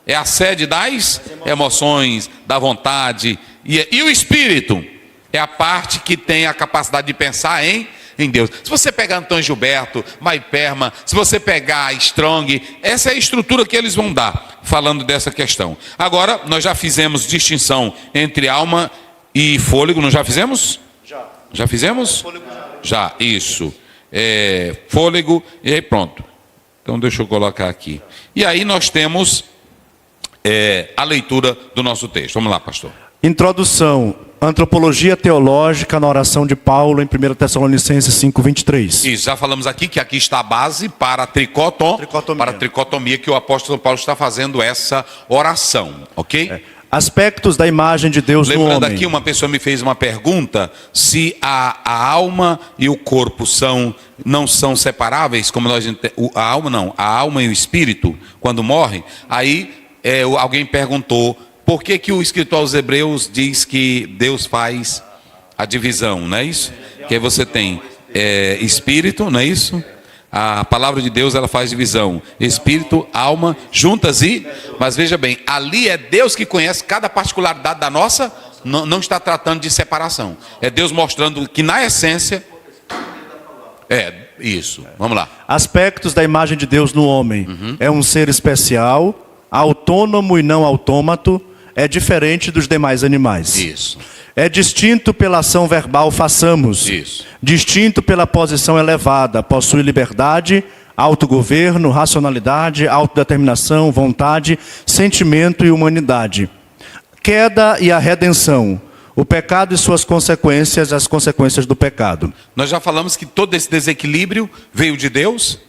é a sede das emoções, da vontade. E o espírito é a parte que tem a capacidade de pensar em Deus. Se você pegar Antônio Gilberto, Maiperma, se você pegar Strong, essa é a estrutura que eles vão dar, falando dessa questão. Agora, nós já fizemos distinção entre alma e fôlego, não já fizemos? Já fizemos? Já, isso. Fôlego, e aí pronto. Então deixa eu colocar aqui. E aí nós temos a leitura do nosso texto. Vamos lá, pastor. Introdução. Antropologia teológica na oração de Paulo em 1 Tessalonicenses 5, 23. Isso, já falamos aqui que aqui está a base para a tricotomia, que o apóstolo Paulo está fazendo essa oração, ok? Aspectos da imagem de Deus no homem. Lembrando aqui, uma pessoa me fez uma pergunta, se a alma e o corpo não são separáveis, como nós a alma não, a alma e o espírito, quando morrem, aí alguém perguntou, por que o escritor aos Hebreus diz que Deus faz a divisão, não é isso? Que aí você tem espírito, não é isso? A palavra de Deus, ela faz divisão. Espírito, alma, juntas mas veja bem, ali é Deus que conhece cada particularidade da nossa, não está tratando de separação. É Deus mostrando que na essência, isso, vamos lá. Aspectos da imagem de Deus no homem. É um ser especial, autônomo e não autômato, é diferente dos demais animais. Isso. É distinto pela ação verbal façamos. Isso. Distinto pela posição elevada, possui liberdade, autogoverno, racionalidade, autodeterminação, vontade, sentimento e humanidade. Queda e a redenção. O pecado e suas consequências, as consequências do pecado. Nós já falamos que todo esse desequilíbrio veio de Deus.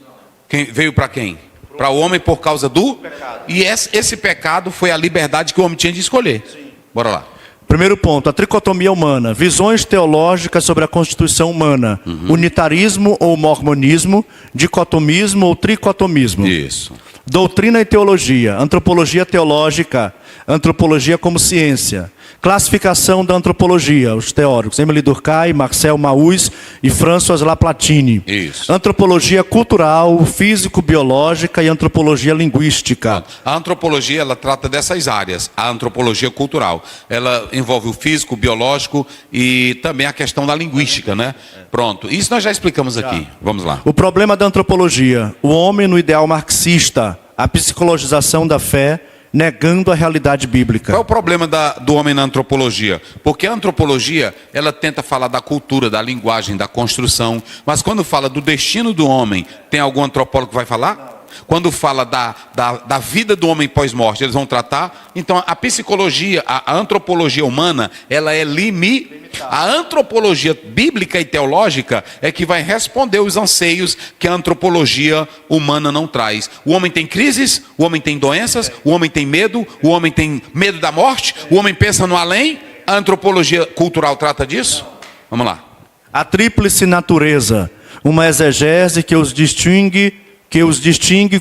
Veio para quem? Para o homem por causa do pecado. E esse pecado foi a liberdade que o homem tinha de escolher. Sim. Bora lá. Primeiro ponto, a tricotomia humana. Visões teológicas sobre a constituição humana. Unitarismo ou mormonismo, dicotomismo ou tricotomismo. Isso. Doutrina e teologia. Antropologia teológica. Antropologia como ciência. Classificação da antropologia, os teóricos, Emily Durkheim, Marcel Mauss e François Laplatine. Isso. Antropologia cultural, físico-biológica e antropologia linguística. A antropologia, ela trata dessas áreas. A antropologia cultural, ela envolve o físico, o biológico e também a questão da linguística, né? Pronto, isso nós já explicamos aqui. Vamos lá. O problema da antropologia, o homem no ideal marxista, a psicologização da fé, negando a realidade bíblica. Qual é o problema do homem na antropologia? Porque a antropologia, ela tenta falar da cultura, da linguagem, da construção, mas quando fala do destino do homem, tem algum antropólogo que vai falar? Quando fala da vida do homem pós-morte, eles vão tratar? Então a psicologia, a antropologia humana, ela é limitada. A antropologia bíblica e teológica é que vai responder os anseios que a antropologia humana não traz. O homem tem crises, o homem tem doenças, o homem tem medo, o homem tem medo da morte, o homem pensa no além. A antropologia cultural trata disso? Vamos lá. A tríplice natureza, uma exegese que os distingue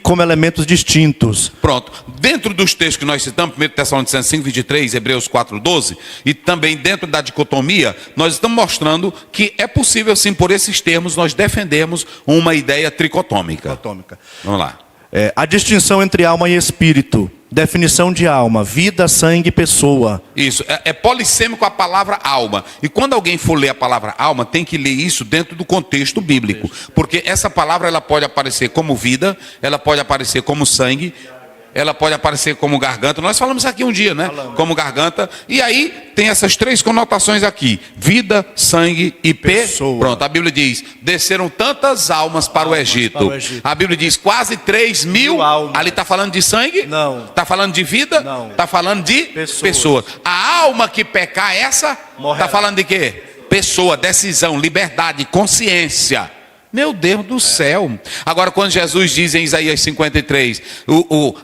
como elementos distintos. Pronto. Dentro dos textos que nós citamos, 1 Tessalonicenses 5, 23, Hebreus 4, 12, e também dentro da dicotomia, nós estamos mostrando que é possível, sim, por esses termos, nós defendermos uma ideia tricotômica. Vamos lá. A distinção entre alma e espírito. Definição de alma, vida, sangue, pessoa. Isso, é polissêmico a palavra alma. E quando alguém for ler a palavra alma, tem que ler isso dentro do contexto bíblico. Porque essa palavra ela pode aparecer como vida, ela pode aparecer como sangue ela pode aparecer como garganta. Nós falamos aqui um dia, né? Como garganta. E aí tem essas três conotações aqui: vida, sangue e Pessoa. Pronto, a Bíblia diz: desceram tantas almas para o Egito. A Bíblia diz quase 3.000 almas. Ali está falando de sangue? Não. Está falando de vida? Não. Está falando de pessoa. A alma que pecar, essa está falando de quê? Pessoa, decisão, liberdade, consciência. Meu Deus do céu. Agora, quando Jesus diz em Isaías 53,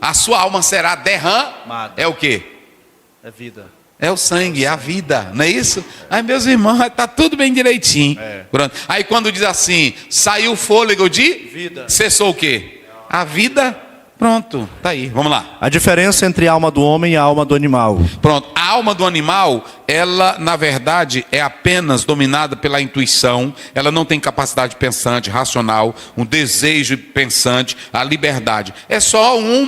a sua alma será derramada, é o quê? É vida. É o sangue, é a vida, não é isso? Aí, meus irmãos, está tudo bem direitinho. Pronto. Aí quando diz assim, saiu o fôlego de vida, cessou o quê? A vida. Pronto, tá aí, vamos lá. A diferença entre a alma do homem e a alma do animal. Pronto, a alma do animal, ela na verdade é apenas dominada pela intuição, ela não tem capacidade pensante, racional, um desejo pensante, a liberdade. É só um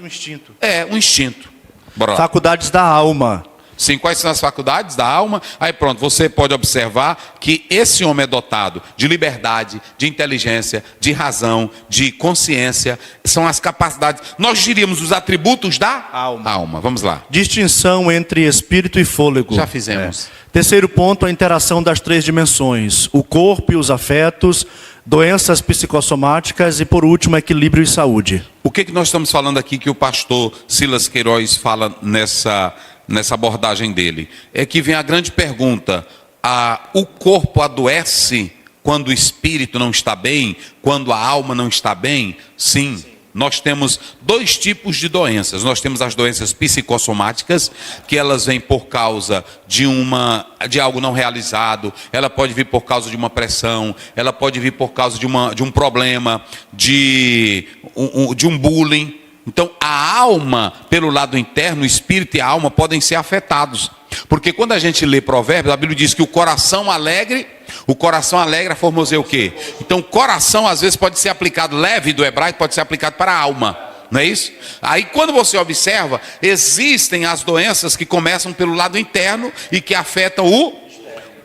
instinto. um instinto. Bora lá. Faculdades da alma. Sim, quais são as faculdades da alma? Aí pronto, você pode observar que esse homem é dotado de liberdade, de inteligência, de razão, de consciência. São as capacidades, nós diríamos os atributos da alma. Vamos lá. Distinção entre espírito e fôlego. Já fizemos. Terceiro ponto, a interação das três dimensões. O corpo e os afetos, doenças psicossomáticas e, por último, equilíbrio e saúde. O que nós estamos falando aqui que o pastor Silas Queiroz fala nessa abordagem dele? É que vem a grande pergunta: o corpo adoece quando o espírito não está bem, quando a alma não está bem? Sim. Nós temos dois tipos de doenças. Nós temos as doenças psicossomáticas, que elas vêm por causa de algo não realizado. Ela pode vir por causa de uma pressão, ela pode vir por causa de um problema, de um bullying. Então a alma, pelo lado interno, o espírito e a alma podem ser afetados. Porque quando a gente lê Provérbios, a Bíblia diz que o coração alegre formoseia o quê? Então coração às vezes pode ser aplicado, leve do hebraico, pode ser aplicado para a alma. Não é isso? Aí quando você observa, existem as doenças que começam pelo lado interno e que afetam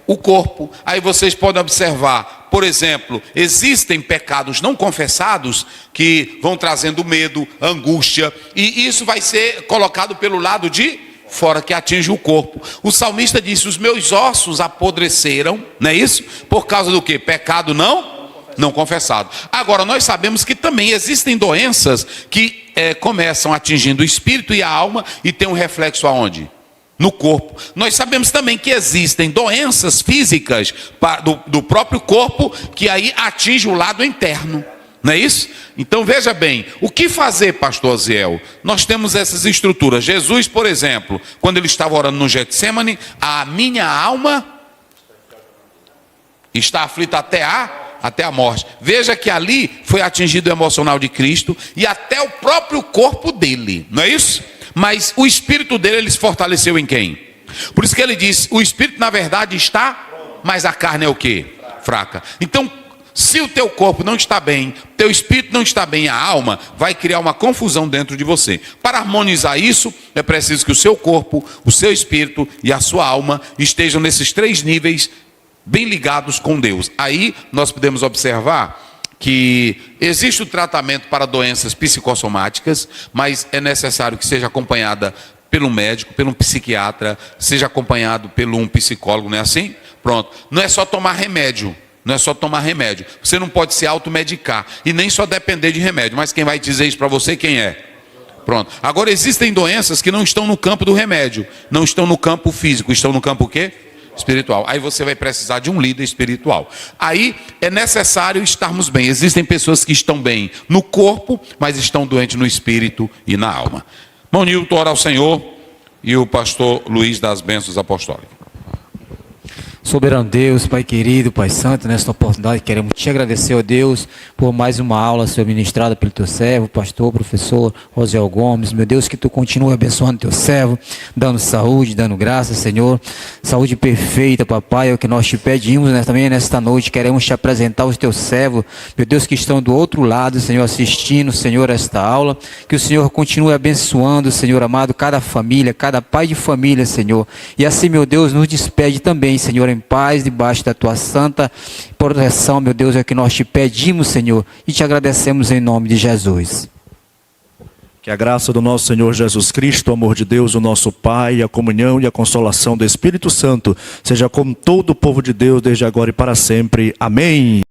o corpo. Aí vocês podem observar, por exemplo, existem pecados não confessados que vão trazendo medo, angústia, e isso vai ser colocado pelo lado de fora, que atinge o corpo. O salmista disse: os meus ossos apodreceram, não é isso? Por causa do quê? Pecado não confessado. Agora, nós sabemos que também existem doenças que começam atingindo o espírito e a alma e tem um reflexo aonde? No corpo. Nós sabemos também que existem doenças físicas do próprio corpo que aí atinge o lado interno. Não é isso? Então veja bem, o que fazer, pastor Aziel? Nós temos essas estruturas. Jesus, por exemplo, quando ele estava orando no Getsemane, a minha alma está aflita até a morte. Veja que ali foi atingido o emocional de Cristo e até o próprio corpo dele, não é isso? Mas o espírito dele, ele se fortaleceu em quem? Por isso que ele diz, o espírito na verdade está, mas a carne é o quê? Fraca. Então, se o teu corpo não está bem, teu espírito não está bem, a alma vai criar uma confusão dentro de você. Para harmonizar isso, é preciso que o seu corpo, o seu espírito e a sua alma estejam nesses três níveis bem ligados com Deus. Aí nós podemos observar que existe o tratamento para doenças psicossomáticas, mas é necessário que seja acompanhada pelo médico, pelo psiquiatra, seja acompanhado por um psicólogo, não é assim? Pronto. Não é só tomar remédio. Não é só tomar remédio. Você não pode se automedicar e nem só depender de remédio. Mas quem vai dizer isso para você, quem é? Pronto. Agora, existem doenças que não estão no campo do remédio, não estão no campo físico, estão no campo o quê? Espiritual. Aí você vai precisar de um líder espiritual. Aí é necessário estarmos bem. Existem pessoas que estão bem no corpo, mas estão doentes no espírito e na alma. Irmão Nilton, ora ao Senhor, e o pastor Luiz das Bênçãos Apostólicas. Soberano Deus, Pai querido, Pai santo, nesta oportunidade queremos te agradecer, ó Deus, por mais uma aula, Senhor, ministrada pelo teu servo, pastor, professor Rosiel Gomes. Meu Deus, que tu continue abençoando teu servo, dando saúde, dando graça, Senhor, saúde perfeita, papai, é o que nós te pedimos, né? Também nesta noite queremos te apresentar os teus servos, meu Deus, que estão do outro lado, Senhor, assistindo, Senhor, esta aula, que o Senhor continue abençoando, Senhor amado, cada família, cada pai de família, Senhor, e assim, meu Deus, nos despede também, Senhor, em paz, debaixo da tua santa proteção, meu Deus, é o que nós te pedimos, Senhor, e te agradecemos em nome de Jesus. Que a graça do nosso Senhor Jesus Cristo, o amor de Deus, o nosso Pai, a comunhão e a consolação do Espírito Santo seja com todo o povo de Deus, desde agora e para sempre. Amém.